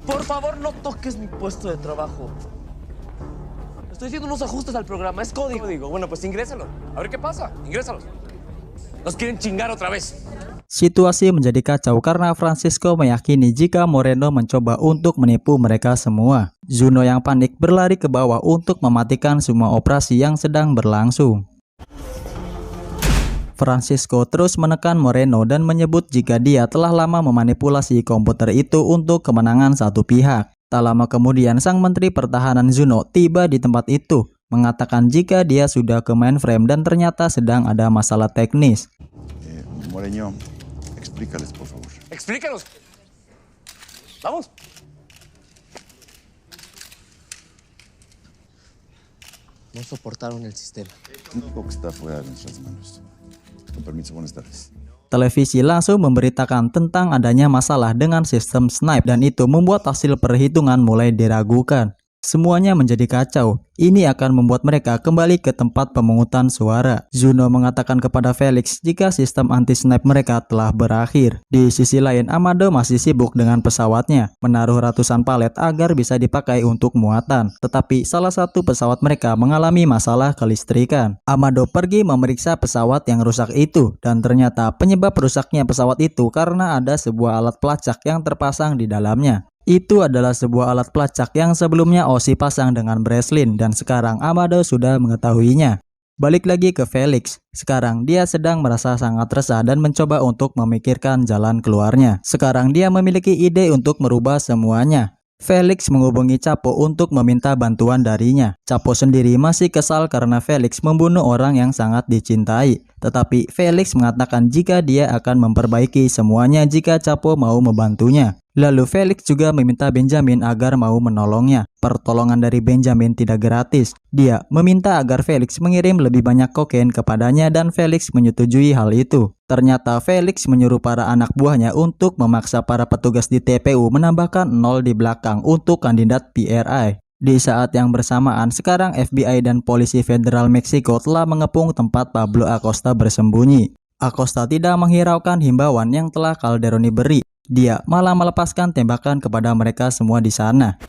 Por favor, no toques mi puesto de trabajo. Estoy haciendo unos ajustes al programa. Es código. Bueno, pues ingrésalo. A ver qué pasa. Ingrésalos. Nos quieren chingar otra vez. Situasi menjadi kacau karena Francisco meyakini jika Moreno mencoba untuk menipu mereka semua. Zuno yang panik berlari ke bawah untuk mematikan semua operasi yang sedang berlangsung. Francisco terus menekan Moreno dan menyebut jika dia telah lama memanipulasi komputer itu untuk kemenangan satu pihak. Tak lama kemudian, sang Menteri Pertahanan Zuno tiba di tempat itu, mengatakan jika dia sudah ke mainframe dan ternyata sedang ada masalah teknis. Moreno, explícales, por favor. Explícanos. Vamos. No soportaron el sistema. Un poco está fuera de nuestras manos. Con permiso, buenas tardes. Televisi langsung memberitakan tentang adanya masalah dengan sistem snipe dan itu membuat hasil perhitungan mulai diragukan. Semuanya menjadi kacau. Ini akan membuat mereka kembali ke tempat pemungutan suara. Zuno mengatakan kepada Felix jika sistem anti-snipe mereka telah berakhir. Di sisi lain, Amado masih sibuk dengan pesawatnya, menaruh ratusan palet agar bisa dipakai untuk muatan. Tetapi salah satu pesawat mereka mengalami masalah kelistrikan. Amado pergi memeriksa pesawat yang rusak itu, dan ternyata penyebab rusaknya pesawat itu karena ada sebuah alat pelacak yang terpasang di dalamnya. Itu adalah sebuah alat pelacak yang sebelumnya Ozzy pasang dengan Breslin dan sekarang Amado sudah mengetahuinya. Balik lagi ke Felix. Sekarang dia sedang merasa sangat resah dan mencoba untuk memikirkan jalan keluarnya. Sekarang dia memiliki ide untuk merubah semuanya. Felix menghubungi Chapo untuk meminta bantuan darinya. Chapo sendiri masih kesal karena Felix membunuh orang yang sangat dicintai. Tetapi Felix mengatakan jika dia akan memperbaiki semuanya jika Chapo mau membantunya. Lalu Felix juga meminta Benjamin agar mau menolongnya. Pertolongan dari Benjamin tidak gratis. Dia meminta agar Felix mengirim lebih banyak kokain kepadanya dan Felix menyetujui hal itu. Ternyata Felix menyuruh para anak buahnya untuk memaksa para petugas di TPU menambahkan 0 di belakang untuk kandidat PRI. Di saat yang bersamaan, sekarang FBI dan polisi federal Meksiko telah mengepung tempat Pablo Acosta bersembunyi. Acosta tidak menghiraukan himbauan yang telah Calderoni beri. Dia malah melepaskan tembakan kepada mereka semua di sana.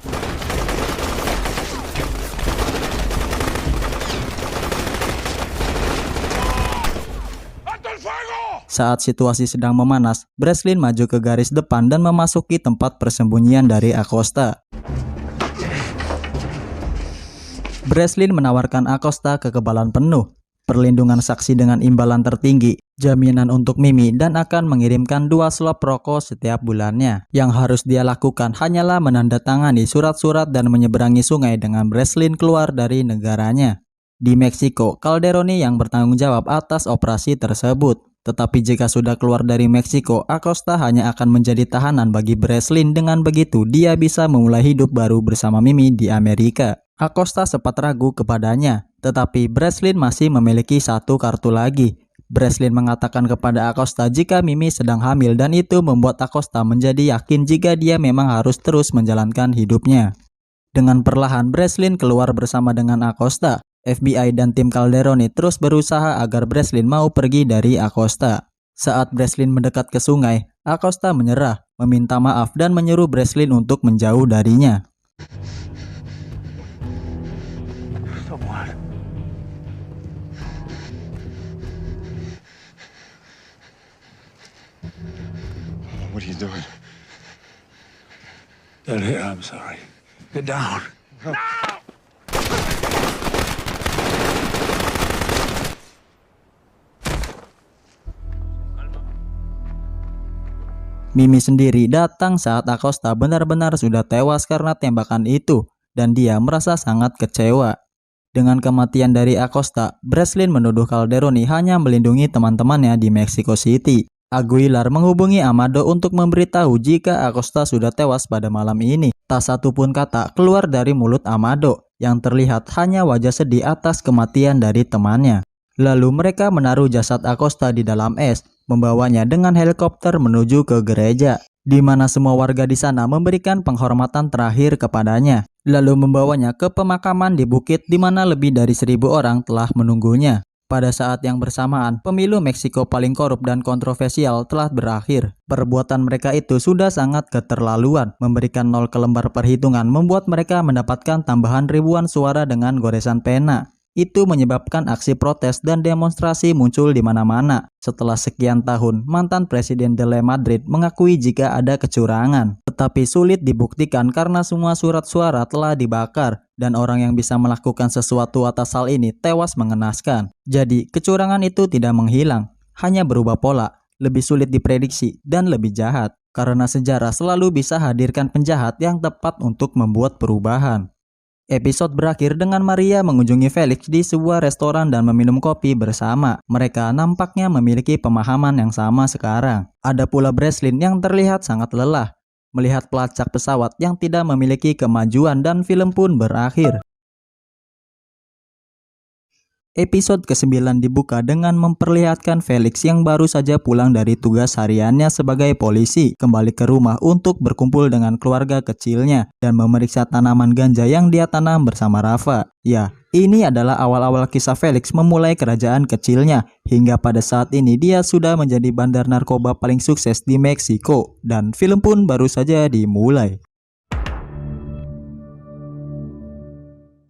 Saat situasi sedang memanas, Breslin maju ke garis depan dan memasuki tempat persembunyian dari Acosta. Breslin menawarkan Acosta kekebalan penuh, perlindungan saksi dengan imbalan tertinggi, jaminan untuk Mimi, dan akan mengirimkan 2 slop rokok setiap bulannya. Yang harus dia lakukan hanyalah menandatangani surat-surat dan menyeberangi sungai dengan Breslin keluar dari negaranya. Di Meksiko, Calderoni yang bertanggung jawab atas operasi tersebut. Tetapi jika sudah keluar dari Meksiko, Acosta hanya akan menjadi tahanan bagi Breslin. Dengan begitu, dia bisa memulai hidup baru bersama Mimi di Amerika. Acosta sempat ragu kepadanya, tetapi Breslin masih memiliki 1 kartu lagi. Breslin mengatakan kepada Acosta jika Mimi sedang hamil dan itu membuat Acosta menjadi yakin jika dia memang harus terus menjalankan hidupnya. Dengan perlahan, Breslin keluar bersama dengan Acosta. FBI dan tim Calderoni terus berusaha agar Breslin mau pergi dari Acosta. Saat Breslin mendekat ke sungai, Acosta menyerah, meminta maaf dan menyuruh Breslin untuk menjauh darinya. What are you doing? Daddy, I'm sorry. Get down. No! Mimi sendiri datang saat Acosta benar-benar sudah tewas karena tembakan itu, dan dia merasa sangat kecewa. Dengan kematian dari Acosta, Breslin menuduh Calderoni hanya melindungi teman-temannya di Mexico City. Aguilar menghubungi Amado untuk memberitahu jika Acosta sudah tewas pada malam ini. Tak satu pun kata keluar dari mulut Amado, yang terlihat hanya wajah sedih atas kematian dari temannya. Lalu mereka menaruh jasad Acosta di dalam es, membawanya dengan helikopter menuju ke gereja, di mana semua warga di sana memberikan penghormatan terakhir kepadanya, lalu membawanya ke pemakaman di bukit di mana lebih dari 1.000 orang telah menunggunya. Pada saat yang bersamaan, pemilu Meksiko paling korup dan kontroversial telah berakhir. Perbuatan mereka itu sudah sangat keterlaluan, memberikan 0 ke lembar perhitungan membuat mereka mendapatkan tambahan ribuan suara dengan goresan pena. Itu menyebabkan aksi protes dan demonstrasi muncul di mana-mana. Setelah sekian tahun, mantan Presiden de Madrid mengakui jika ada kecurangan. Tetapi sulit dibuktikan karena semua surat suara telah dibakar, dan orang yang bisa melakukan sesuatu atas hal ini tewas mengenaskan. Jadi, kecurangan itu tidak menghilang, hanya berubah pola, lebih sulit diprediksi, dan lebih jahat. Karena sejarah selalu bisa hadirkan penjahat yang tepat untuk membuat perubahan. Episode berakhir dengan Maria mengunjungi Felix di sebuah restoran dan meminum kopi bersama. Mereka nampaknya memiliki pemahaman yang sama sekarang. Ada pula Breslin yang terlihat sangat lelah melihat pelacak pesawat yang tidak memiliki kemajuan, dan film pun berakhir. Episode ke-9 dibuka dengan memperlihatkan Felix yang baru saja pulang dari tugas hariannya sebagai polisi, kembali ke rumah untuk berkumpul dengan keluarga kecilnya dan memeriksa tanaman ganja yang dia tanam bersama Rafa. Ya, ini adalah awal-awal kisah Felix memulai kerajaan kecilnya, hingga pada saat ini dia sudah menjadi bandar narkoba paling sukses di Meksiko, dan film pun baru saja dimulai.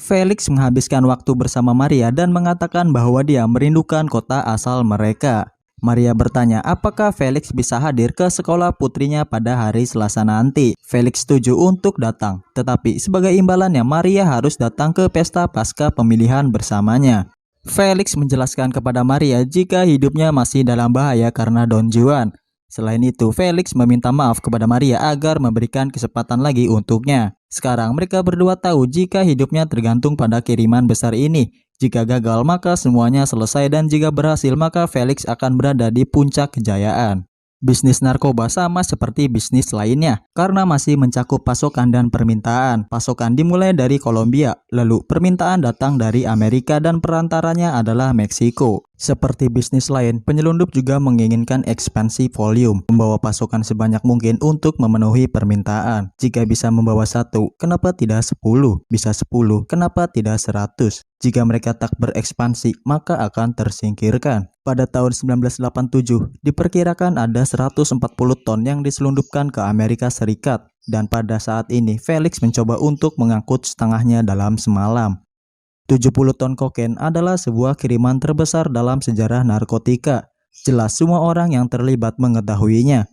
Felix menghabiskan waktu bersama Maria dan mengatakan bahwa dia merindukan kota asal mereka. Maria bertanya apakah Felix bisa hadir ke sekolah putrinya pada hari Selasa nanti. Felix setuju untuk datang, tetapi sebagai imbalannya Maria harus datang ke pesta pasca pemilihan bersamanya. Felix menjelaskan kepada Maria jika hidupnya masih dalam bahaya karena Don Juan. Selain itu, Felix meminta maaf kepada Maria agar memberikan kesempatan lagi untuknya. Sekarang mereka berdua tahu jika hidupnya tergantung pada kiriman besar ini. Jika gagal maka semuanya selesai, dan jika berhasil maka Felix akan berada di puncak kejayaan. Bisnis narkoba sama seperti bisnis lainnya karena masih mencakup pasokan dan permintaan. Pasokan dimulai dari Kolombia, lalu permintaan datang dari Amerika dan perantaranya adalah Meksiko. Seperti bisnis lain, penyelundup juga menginginkan ekspansi volume, membawa pasokan sebanyak mungkin untuk memenuhi permintaan. Jika bisa membawa 1, kenapa tidak 10? Bisa 10, kenapa tidak 100? Jika mereka tak berekspansi, maka akan tersingkirkan. Pada tahun 1987, diperkirakan ada 140 ton yang diselundupkan ke Amerika Serikat, dan pada saat ini Felix mencoba untuk mengangkut setengahnya dalam semalam. 70 ton kokain adalah sebuah kiriman terbesar dalam sejarah narkotika. Jelas semua orang yang terlibat mengetahuinya.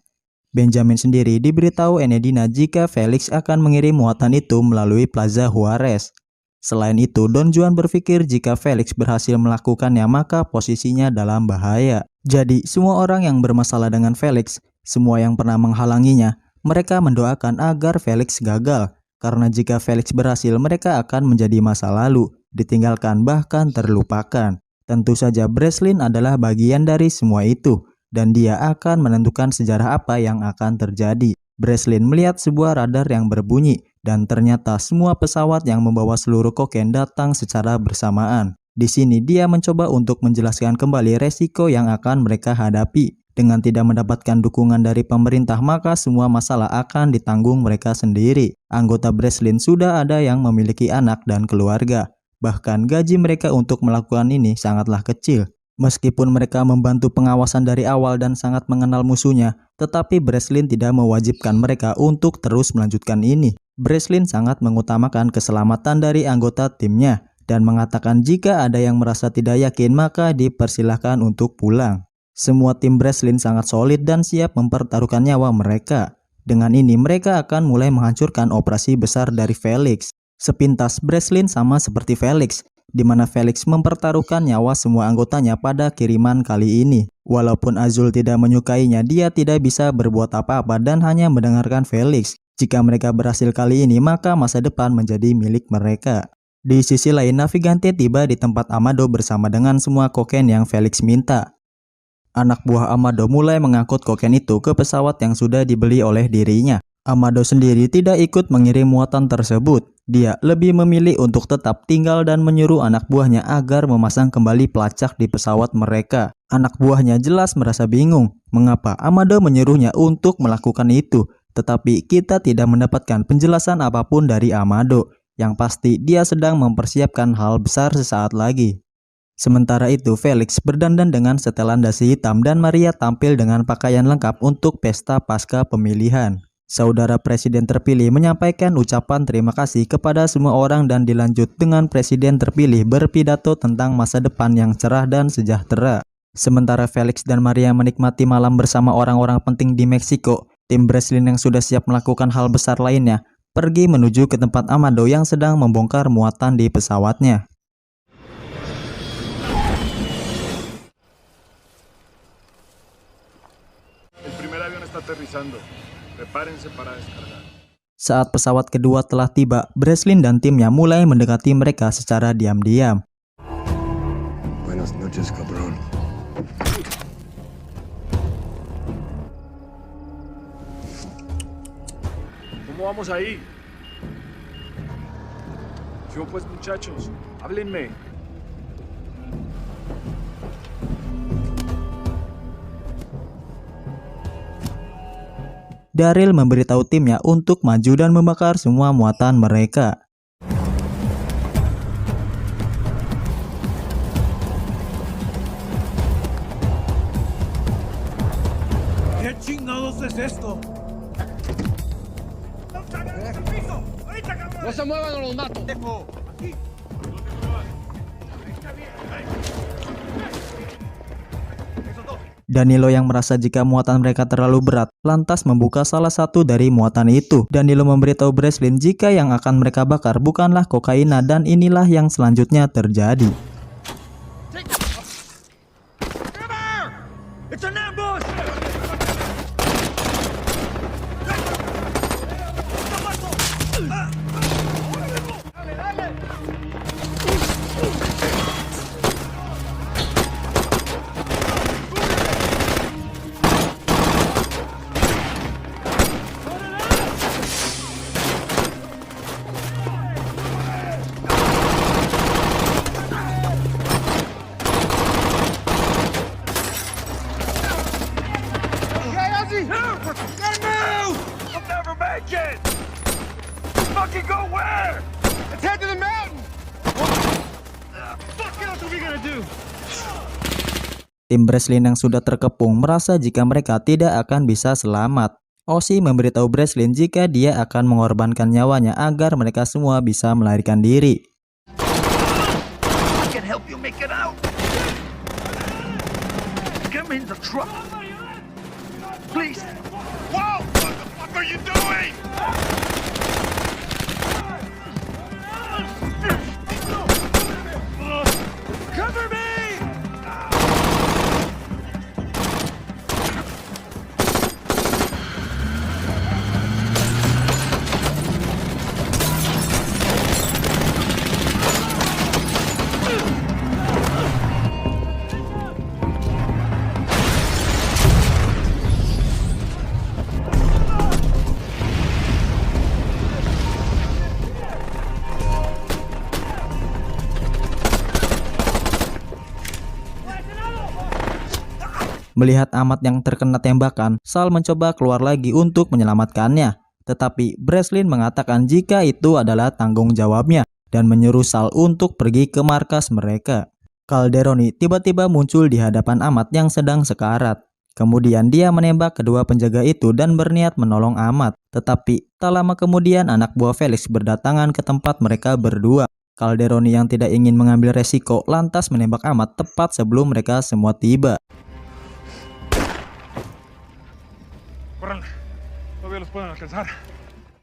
Benjamin sendiri diberitahu Enedina jika Felix akan mengirim muatan itu melalui Plaza Juarez. Selain itu, Don Juan berpikir jika Felix berhasil melakukannya maka posisinya dalam bahaya. Jadi, semua orang yang bermasalah dengan Felix, semua yang pernah menghalanginya, mereka mendoakan agar Felix gagal. Karena jika Felix berhasil, mereka akan menjadi masa lalu, ditinggalkan bahkan terlupakan. Tentu saja Breslin adalah bagian dari semua itu, dan dia akan menentukan sejarah apa yang akan terjadi. Breslin melihat sebuah radar yang berbunyi, dan ternyata semua pesawat yang membawa seluruh kokain datang secara bersamaan. Di sini dia mencoba untuk menjelaskan kembali resiko yang akan mereka hadapi. Dengan tidak mendapatkan dukungan dari pemerintah, maka semua masalah akan ditanggung mereka sendiri. Anggota Breslin sudah ada yang memiliki anak dan keluarga. Bahkan gaji mereka untuk melakukan ini sangatlah kecil. Meskipun mereka membantu pengawasan dari awal dan sangat mengenal musuhnya, tetapi Breslin tidak mewajibkan mereka untuk terus melanjutkan ini. Breslin sangat mengutamakan keselamatan dari anggota timnya dan mengatakan jika ada yang merasa tidak yakin maka dipersilahkan untuk pulang. Semua tim Breslin sangat solid dan siap mempertaruhkan nyawa mereka. Dengan ini mereka akan mulai menghancurkan operasi besar dari Felix. Sepintas Breslin sama seperti Felix, di mana Felix mempertaruhkan nyawa semua anggotanya pada kiriman kali ini. Walaupun Azul tidak menyukainya, dia tidak bisa berbuat apa-apa dan hanya mendengarkan Felix. Jika mereka berhasil kali ini, maka masa depan menjadi milik mereka. Di sisi lain, Navigante tiba di tempat Amado bersama dengan semua kokain yang Felix minta. Anak buah Amado mulai mengangkut kokain itu ke pesawat yang sudah dibeli oleh dirinya. Amado sendiri tidak ikut mengirim muatan tersebut. Dia lebih memilih untuk tetap tinggal dan menyuruh anak buahnya agar memasang kembali pelacak di pesawat mereka. Anak buahnya jelas merasa bingung mengapa Amado menyuruhnya untuk melakukan itu. Tetapi kita tidak mendapatkan penjelasan apapun dari Amado. Yang pasti dia sedang mempersiapkan hal besar sesaat lagi. Sementara itu Felix berdandan dengan setelan dasi hitam dan Maria tampil dengan pakaian lengkap untuk pesta pasca pemilihan. Saudara Presiden terpilih menyampaikan ucapan terima kasih kepada semua orang dan dilanjut dengan Presiden terpilih berpidato tentang masa depan yang cerah dan sejahtera. Sementara Felix dan Maria menikmati malam bersama orang-orang penting di Meksiko, tim Breslin yang sudah siap melakukan hal besar lainnya pergi menuju ke tempat Amado yang sedang membongkar muatan di pesawatnya. El primer avión está aterrizando. Prepárense para descargar. Saat pesawat kedua telah tiba, Breslin dan timnya mulai mendekati mereka secara diam-diam. Buenas noches, cabrón. ¿Cómo vamos ahí? ¿Qué pues, muchachos? Háblenme. Daryl memberitahu timnya untuk maju dan membakar semua muatan mereka. ¿Qué chingados es esto? ¡No se muevan o los mato! Aquí. Danilo yang merasa jika muatan mereka terlalu berat, lantas membuka salah satu dari muatan itu. Danilo memberitahu Breslin jika yang akan mereka bakar bukanlah kokaina dan inilah yang selanjutnya terjadi. It's an ambush! Fucking go where? Let's head to the mountain! Fuck else are we gonna do? Tim Breslin yang sudah terkepung merasa jika mereka tidak akan bisa selamat. Ozzy memberitahu Breslin jika dia akan mengorbankan nyawanya agar mereka semua bisa melarikan diri. I can help you make it out. Get I'm in the truck. Please. Whoa! What the fuck are you doing? Cover me! Melihat Ahmad yang terkena tembakan, Sal mencoba keluar lagi untuk menyelamatkannya. Tetapi Breslin mengatakan jika itu adalah tanggung jawabnya dan menyuruh Sal untuk pergi ke markas mereka. Calderoni tiba-tiba muncul di hadapan Ahmad yang sedang sekarat. Kemudian dia menembak kedua penjaga itu dan berniat menolong Ahmad. Tetapi tak lama kemudian anak buah Felix berdatangan ke tempat mereka berdua. Calderoni yang tidak ingin mengambil resiko lantas menembak Ahmad tepat sebelum mereka semua tiba.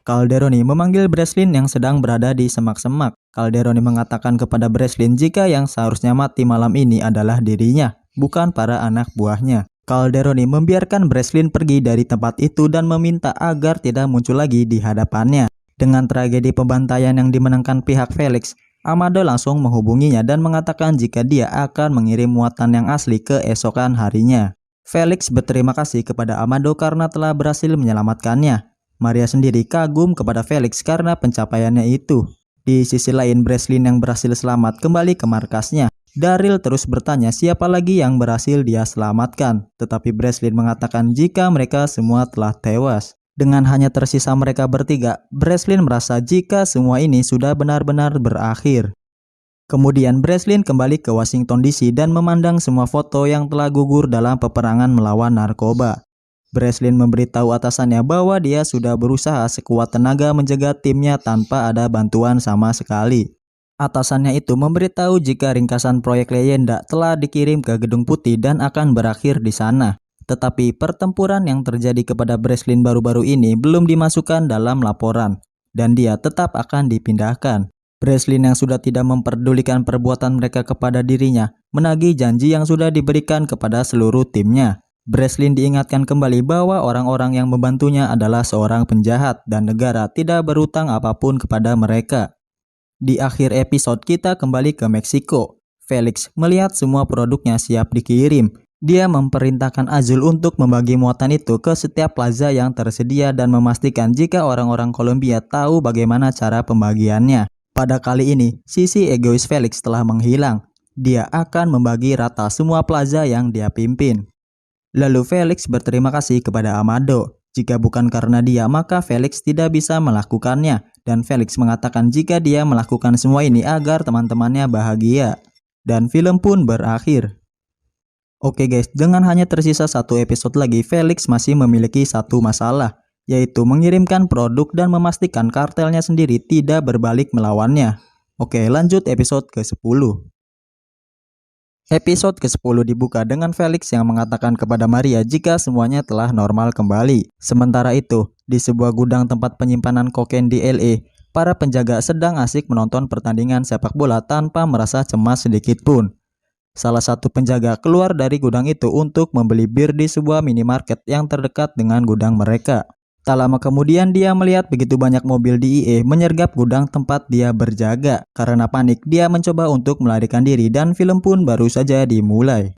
Calderoni memanggil Breslin yang sedang berada di semak-semak. Calderoni mengatakan kepada Breslin jika yang seharusnya mati malam ini adalah dirinya, bukan para anak buahnya. Calderoni membiarkan Breslin pergi dari tempat itu dan meminta agar tidak muncul lagi di hadapannya. Dengan tragedi pembantaian yang dimenangkan pihak Felix, Amado langsung menghubunginya dan mengatakan jika dia akan mengirim muatan yang asli keesokan harinya. Felix berterima kasih kepada Amado karena telah berhasil menyelamatkannya. Maria sendiri kagum kepada Felix karena pencapaiannya itu. Di sisi lain, Breslin yang berhasil selamat kembali ke markasnya. Daryl terus bertanya siapa lagi yang berhasil dia selamatkan. Tetapi Breslin mengatakan jika mereka semua telah tewas. Dengan hanya tersisa mereka bertiga, Breslin merasa jika semua ini sudah benar-benar berakhir. Kemudian Breslin kembali ke Washington DC dan memandang semua foto yang telah gugur dalam peperangan melawan narkoba. Breslin memberitahu atasannya bahwa dia sudah berusaha sekuat tenaga menjaga timnya tanpa ada bantuan sama sekali. Atasannya itu memberitahu jika ringkasan proyek Leyenda telah dikirim ke Gedung Putih dan akan berakhir di sana. Tetapi pertempuran yang terjadi kepada Breslin baru-baru ini belum dimasukkan dalam laporan dan dia tetap akan dipindahkan. Breslin yang sudah tidak memperdulikan perbuatan mereka kepada dirinya, menagih janji yang sudah diberikan kepada seluruh timnya. Breslin diingatkan kembali bahwa orang-orang yang membantunya adalah seorang penjahat dan negara tidak berutang apapun kepada mereka. Di akhir episode kita kembali ke Meksiko. Felix melihat semua produknya siap dikirim. Dia memerintahkan Azul untuk membagi muatan itu ke setiap plaza yang tersedia dan memastikan jika orang-orang Kolombia tahu bagaimana cara pembagiannya. Pada kali ini, sisi egois Felix telah menghilang. Dia akan membagi rata semua plaza yang dia pimpin. Lalu Felix berterima kasih kepada Amado. Jika bukan karena dia, maka Felix tidak bisa melakukannya. Dan Felix mengatakan jika dia melakukan semua ini agar teman-temannya bahagia. Dan film pun berakhir. Oke guys, dengan hanya tersisa satu episode lagi, Felix masih memiliki satu masalah, yaitu mengirimkan produk dan memastikan kartelnya sendiri tidak berbalik melawannya. Oke, lanjut episode ke-10. Episode ke-10 dibuka dengan Felix yang mengatakan kepada Maria jika semuanya telah normal kembali. Sementara itu, di sebuah gudang tempat penyimpanan kokain di LA, para penjaga sedang asik menonton pertandingan sepak bola tanpa merasa cemas sedikit pun. Salah satu penjaga keluar dari gudang itu untuk membeli bir di sebuah minimarket yang terdekat dengan gudang mereka. Tak lama kemudian dia melihat begitu banyak mobil DEA menyergap gudang tempat dia berjaga. Karena panik, dia mencoba untuk melarikan diri dan film pun baru saja dimulai.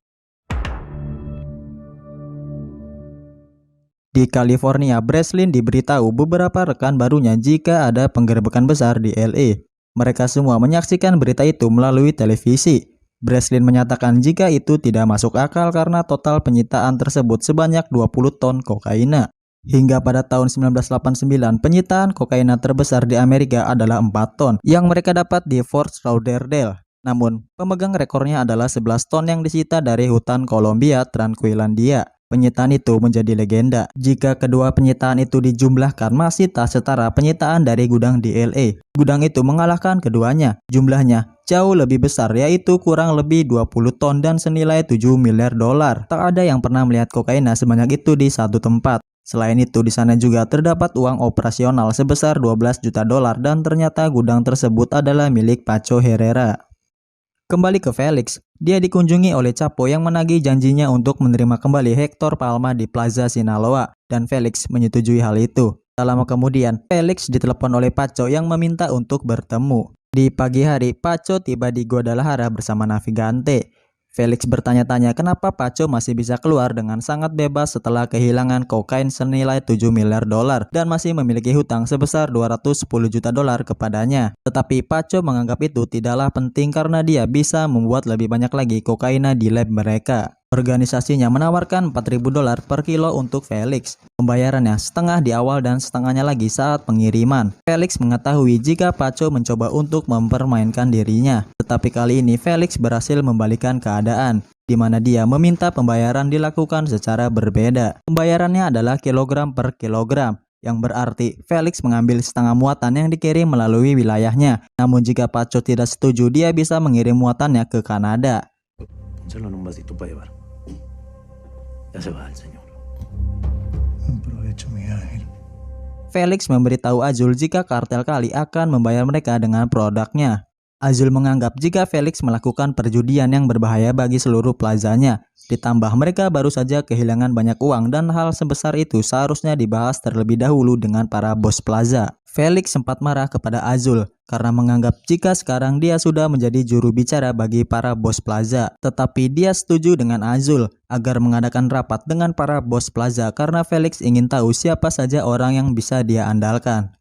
Di California, Breslin diberitahu beberapa rekan barunya jika ada penggerebekan besar di LA. Mereka semua menyaksikan berita itu melalui televisi. Breslin menyatakan jika itu tidak masuk akal karena total penyitaan tersebut sebanyak 20 ton kokaina. Hingga pada tahun 1989, penyitaan kokaina terbesar di Amerika adalah 4 ton yang mereka dapat di Fort Lauderdale. Namun, pemegang rekornya adalah 11 ton yang disita dari hutan Colombia Tranquilandia. Penyitaan itu menjadi legenda. Jika kedua penyitaan itu dijumlahkan masih tak setara penyitaan dari gudang di LA. Gudang itu mengalahkan keduanya. Jumlahnya jauh lebih besar, yaitu kurang lebih 20 ton dan senilai 7 miliar dolar. Tak ada yang pernah melihat kokaina sebanyak itu di satu tempat. Selain itu, di sana juga terdapat uang operasional sebesar 12 juta dolar dan ternyata gudang tersebut adalah milik Pacho Herrera. Kembali ke Felix, dia dikunjungi oleh Chapo yang menagih janjinya untuk menerima kembali Hector Palma di Plaza Sinaloa, dan Felix menyetujui hal itu. Tak lama kemudian, Felix ditelepon oleh Pacho yang meminta untuk bertemu. Di pagi hari, Pacho tiba di Guadalajara bersama Navigante. Felix bertanya-tanya kenapa Pacho masih bisa keluar dengan sangat bebas setelah kehilangan kokain senilai 7 miliar dolar dan masih memiliki hutang sebesar 210 juta dolar kepadanya. Tetapi Pacho menganggap itu tidaklah penting karena dia bisa membuat lebih banyak lagi kokaina di lab mereka. Organisasinya menawarkan 4.000 dolar per kilo untuk Felix. Pembayarannya setengah di awal dan setengahnya lagi saat pengiriman. Felix mengetahui jika Pacho mencoba untuk mempermainkan dirinya. Tetapi kali ini Felix berhasil membalikan keadaan, di mana dia meminta pembayaran dilakukan secara berbeda. Pembayarannya adalah kilogram per kilogram, yang berarti Felix mengambil setengah muatan yang dikirim melalui wilayahnya. Namun jika Pacho tidak setuju, dia bisa mengirim muatannya ke Kanada. Pónselo en un vasito para llevar. Ya se va el señor. Aprovecho, mi ángel. Felix memberitahu Azul jika kartel Kali akan membayar mereka dengan produknya. Azul menganggap jika Felix melakukan perjudian yang berbahaya bagi seluruh plazanya. Ditambah mereka baru saja kehilangan banyak uang dan hal sebesar itu seharusnya dibahas terlebih dahulu dengan para bos plaza. Felix sempat marah kepada Azul karena menganggap jika sekarang dia sudah menjadi juru bicara bagi para bos plaza. Tetapi dia setuju dengan Azul agar mengadakan rapat dengan para bos plaza karena Felix ingin tahu siapa saja orang yang bisa dia andalkan.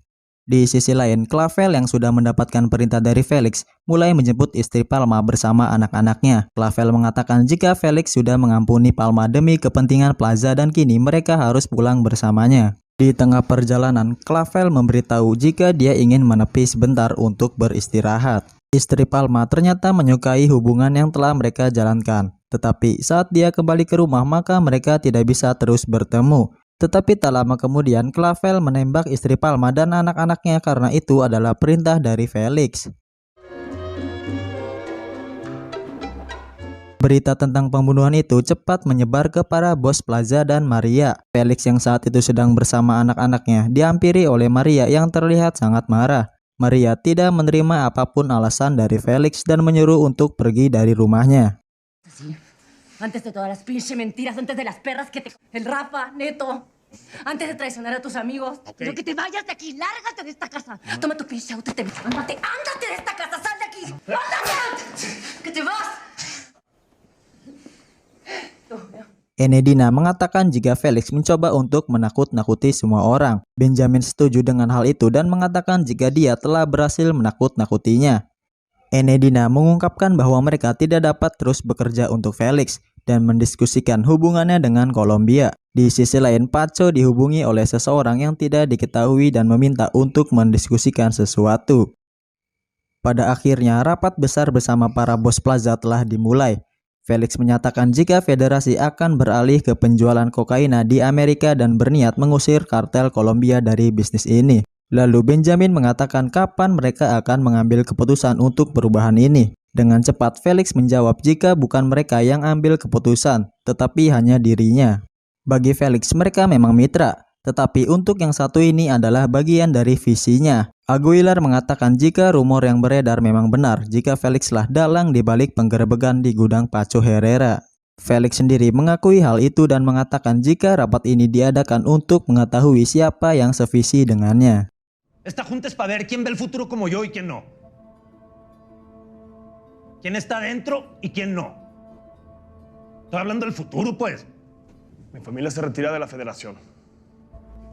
Di sisi lain, Clavel yang sudah mendapatkan perintah dari Felix mulai menjemput istri Palma bersama anak-anaknya. Clavel mengatakan jika Felix sudah mengampuni Palma demi kepentingan plaza dan kini mereka harus pulang bersamanya. Di tengah perjalanan, Clavel memberitahu jika dia ingin menepi sebentar untuk beristirahat. Istri Palma ternyata menyukai hubungan yang telah mereka jalankan. Tetapi saat dia kembali ke rumah maka mereka tidak bisa terus bertemu. Tetapi tak lama kemudian Clavel menembak istri Palma dan anak-anaknya karena itu adalah perintah dari Felix. Berita tentang pembunuhan itu cepat menyebar ke para bos plaza dan Maria. Felix yang saat itu sedang bersama anak-anaknya dihampiri oleh Maria yang terlihat sangat marah. Maria tidak menerima apapun alasan dari Felix dan menyuruh untuk pergi dari rumahnya. Antes de todas las pinches mentiras, antes de las perras que te... El Rafa, Neto. Antes de traicionar a tus amigos. Quiero que te vayas de aquí, lárgate de esta casa. Toma tu pinche auto y te... Ándate, ándate de esta casa, sal de aquí. ¡Ándate! ¡Que te vas! Enedina mengatakan jika Felix mencoba untuk menakut-nakuti semua orang. Benjamin setuju dengan hal itu dan mengatakan jika dia telah berhasil menakut-nakutinya. Enedina mengungkapkan bahwa mereka tidak dapat terus bekerja untuk Felix dan mendiskusikan hubungannya dengan Kolombia. Di sisi lain, Pacho dihubungi oleh seseorang yang tidak diketahui dan meminta untuk mendiskusikan sesuatu. Pada akhirnya, rapat besar bersama para bos plaza telah dimulai. Felix menyatakan jika federasi akan beralih ke penjualan kokaina di Amerika dan berniat mengusir kartel Kolombia dari bisnis ini. Lalu Benjamin mengatakan kapan mereka akan mengambil keputusan untuk perubahan ini. Dengan cepat Felix menjawab jika bukan mereka yang ambil keputusan, tetapi hanya dirinya. Bagi Felix mereka memang mitra, tetapi untuk yang satu ini adalah bagian dari visinya. Aguilar mengatakan jika rumor yang beredar memang benar, jika Felix lah dalang di balik penggerebekan di gudang Pacho Herrera. Felix sendiri mengakui hal itu dan mengatakan jika rapat ini diadakan untuk mengetahui siapa yang sevisi dengannya. Esta junta es para ver quién ve el futuro como yo y quién no. ¿Quién está dentro y quién no? Estoy hablando del futuro, pues. Mi familia se retira de la federación.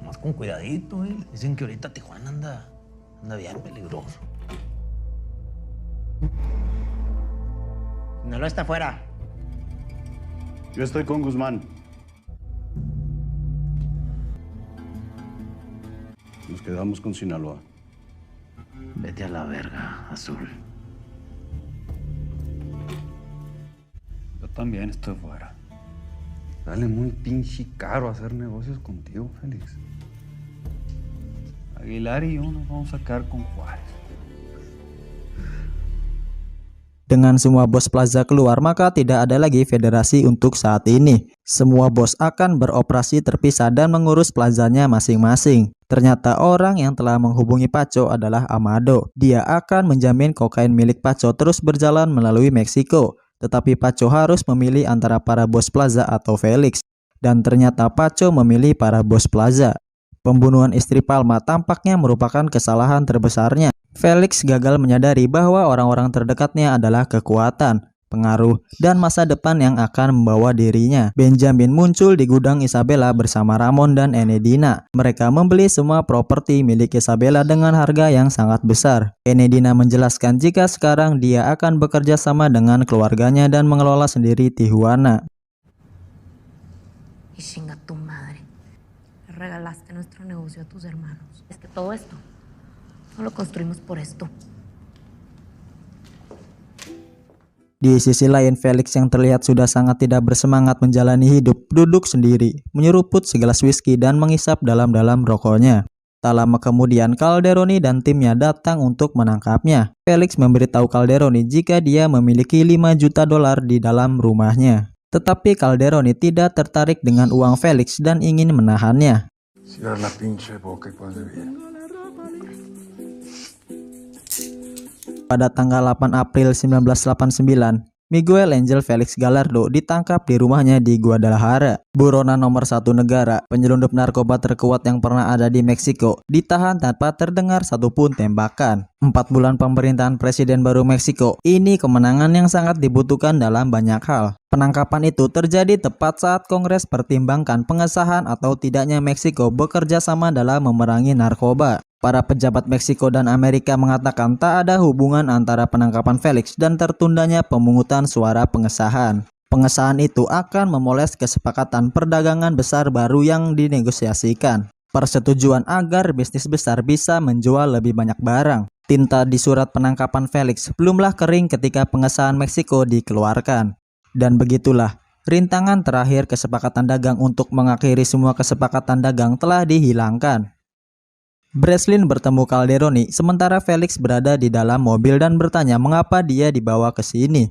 Más con cuidadito, eh. Dicen que ahorita Tijuana anda bien peligroso. No lo está afuera. Yo estoy con Guzmán. Nos quedamos con Sinaloa. Vete a la verga, Azul. Yo también estoy fuera. Sale muy pinche caro hacer negocios contigo, Félix. Aguilar y yo nos vamos a quedar con Juárez. Dengan semua bos plaza keluar, maka tidak ada lagi federasi untuk saat ini. Semua bos akan beroperasi terpisah dan mengurus plazanya masing-masing. Ternyata orang yang telah menghubungi Paco adalah Amado. Dia akan menjamin kokain milik Paco terus berjalan melalui Meksiko. Tetapi Paco harus memilih antara para bos plaza atau Felix. Dan ternyata Paco memilih para bos plaza. Pembunuhan istri Palma tampaknya merupakan kesalahan terbesarnya. Felix gagal menyadari bahwa orang-orang terdekatnya adalah kekuatan, pengaruh, dan masa depan yang akan membawa dirinya. Benjamin muncul di gudang Isabella bersama Ramon dan Enedina. Mereka membeli semua properti milik Isabella dengan harga yang sangat besar. Enedina menjelaskan jika sekarang dia akan bekerja sama dengan keluarganya dan mengelola sendiri Tijuana. Y chinga tu madre. Regalaste nuestro negocio a tus hermanos. Es que todo esto no lo construimos por esto. Di sisi lain, Felix yang terlihat sudah sangat tidak bersemangat menjalani hidup, duduk sendiri, menyeruput segelas whisky dan mengisap dalam-dalam rokoknya. Tak lama kemudian, Calderoni dan timnya datang untuk menangkapnya. Felix memberitahu Calderoni jika dia memiliki $5 juta di dalam rumahnya. Tetapi Calderoni tidak tertarik dengan uang Felix dan ingin menahannya. Cierra la pinche boca y ponte bien. Pada tanggal 8 April 1989, Miguel Angel Felix Gallardo ditangkap di rumahnya di Guadalajara. Buronan nomor 1 negara, penyelundup narkoba terkuat yang pernah ada di Meksiko, ditahan tanpa terdengar satupun tembakan. 4 bulan pemerintahan Presiden baru Meksiko, ini kemenangan yang sangat dibutuhkan dalam banyak hal. Penangkapan itu terjadi tepat saat Kongres pertimbangkan pengesahan atau tidaknya Meksiko bekerja sama dalam memerangi narkoba. Para pejabat Meksiko dan Amerika mengatakan tak ada hubungan antara penangkapan Felix dan tertundanya pemungutan suara pengesahan. Pengesahan itu akan memoles kesepakatan perdagangan besar baru yang dinegosiasikan. Persetujuan agar bisnis besar bisa menjual lebih banyak barang. Tinta di surat penangkapan Felix belumlah kering ketika pengesahan Meksiko dikeluarkan. Dan begitulah, rintangan terakhir kesepakatan dagang untuk mengakhiri semua kesepakatan dagang telah dihilangkan. Breslin bertemu Calderoni sementara Felix berada di dalam mobil dan bertanya mengapa dia dibawa ke sini.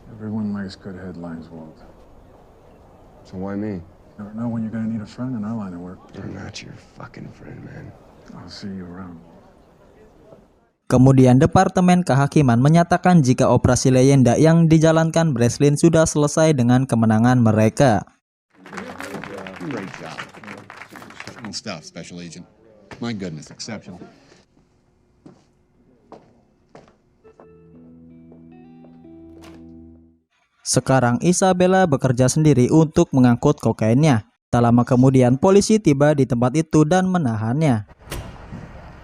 Everyone likes good headlines, Walt. So why me? Never know when you're gonna need a friend in our line of work. I'm not your fucking friend, man. I'll see you around. Kemudian Departemen Kehakiman menyatakan jika operasi Leyenda yang dijalankan Breslin sudah selesai dengan kemenangan mereka. Great job. Exceptional stuff, Special Agent. My goodness, exceptional. Sekarang Isabella bekerja sendiri untuk mengangkut kokainnya. Tak lama kemudian polisi tiba di tempat itu dan menahannya.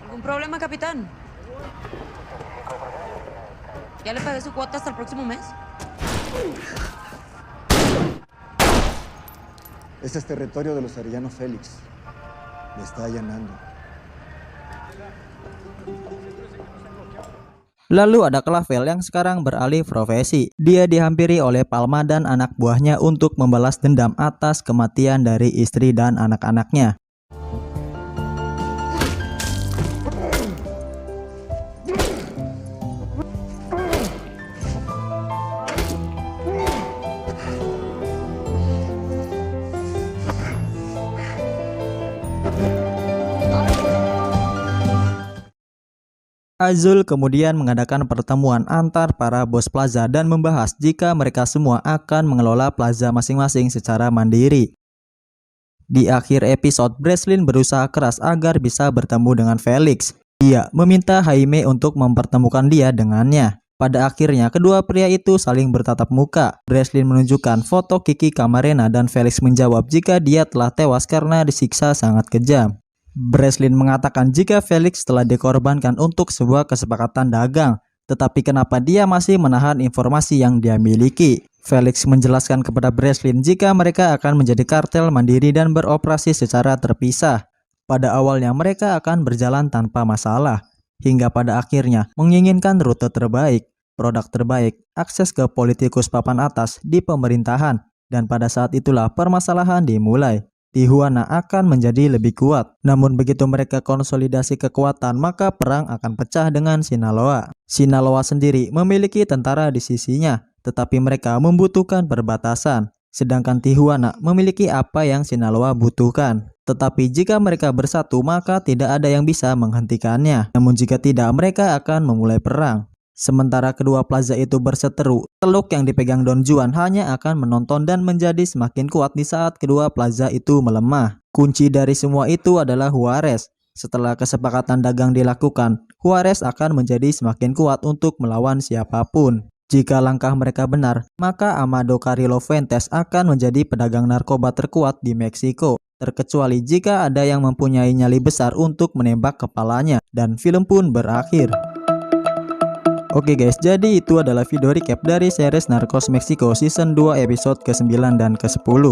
¿Algún problema, capitán? ¿Ya le pagué su cuota hasta el próximo mes? Este es territorio de los Arellano Félix. Le está allanando. Lalu ada Clavel yang sekarang beralih profesi. Dia dihampiri oleh Palma dan anak buahnya untuk membalas dendam atas kematian dari istri dan anak-anaknya. Azul kemudian mengadakan pertemuan antar para bos plaza dan membahas jika mereka semua akan mengelola plaza masing-masing secara mandiri. Di akhir episode, Breslin berusaha keras agar bisa bertemu dengan Felix. Dia meminta Jaime untuk mempertemukan dia dengannya. Pada akhirnya, kedua pria itu saling bertatap muka. Breslin menunjukkan foto Kiki Camarena dan Felix menjawab jika dia telah tewas karena disiksa sangat kejam. Breslin mengatakan jika Felix telah dikorbankan untuk sebuah kesepakatan dagang, tetapi kenapa dia masih menahan informasi yang dia miliki. Felix menjelaskan kepada Breslin jika mereka akan menjadi kartel mandiri dan beroperasi secara terpisah. Pada awalnya mereka akan berjalan tanpa masalah, hingga pada akhirnya menginginkan rute terbaik, produk terbaik, akses ke politikus papan atas di pemerintahan, dan pada saat itulah permasalahan dimulai. Tijuana akan menjadi lebih kuat. Namun begitu mereka konsolidasi kekuatan, maka perang akan pecah dengan Sinaloa. Sinaloa sendiri memiliki tentara di sisinya, tetapi mereka membutuhkan perbatasan. Sedangkan Tijuana memiliki apa yang Sinaloa butuhkan. Tetapi jika mereka bersatu, maka tidak ada yang bisa menghentikannya. Namun jika tidak, mereka akan memulai perang. Sementara kedua plaza itu berseteru, teluk yang dipegang Don Juan hanya akan menonton dan menjadi semakin kuat di saat kedua plaza itu melemah. Kunci dari semua itu adalah Juarez. Setelah kesepakatan dagang dilakukan, Juarez akan menjadi semakin kuat untuk melawan siapapun. Jika langkah mereka benar, maka Amado Carrillo Fuentes akan menjadi pedagang narkoba terkuat di Meksiko. Terkecuali jika ada yang mempunyai nyali besar untuk menembak kepalanya, dan film pun berakhir. Oke guys, jadi itu adalah video recap dari series Narcos Meksiko season 2 episode ke-9 dan ke-10.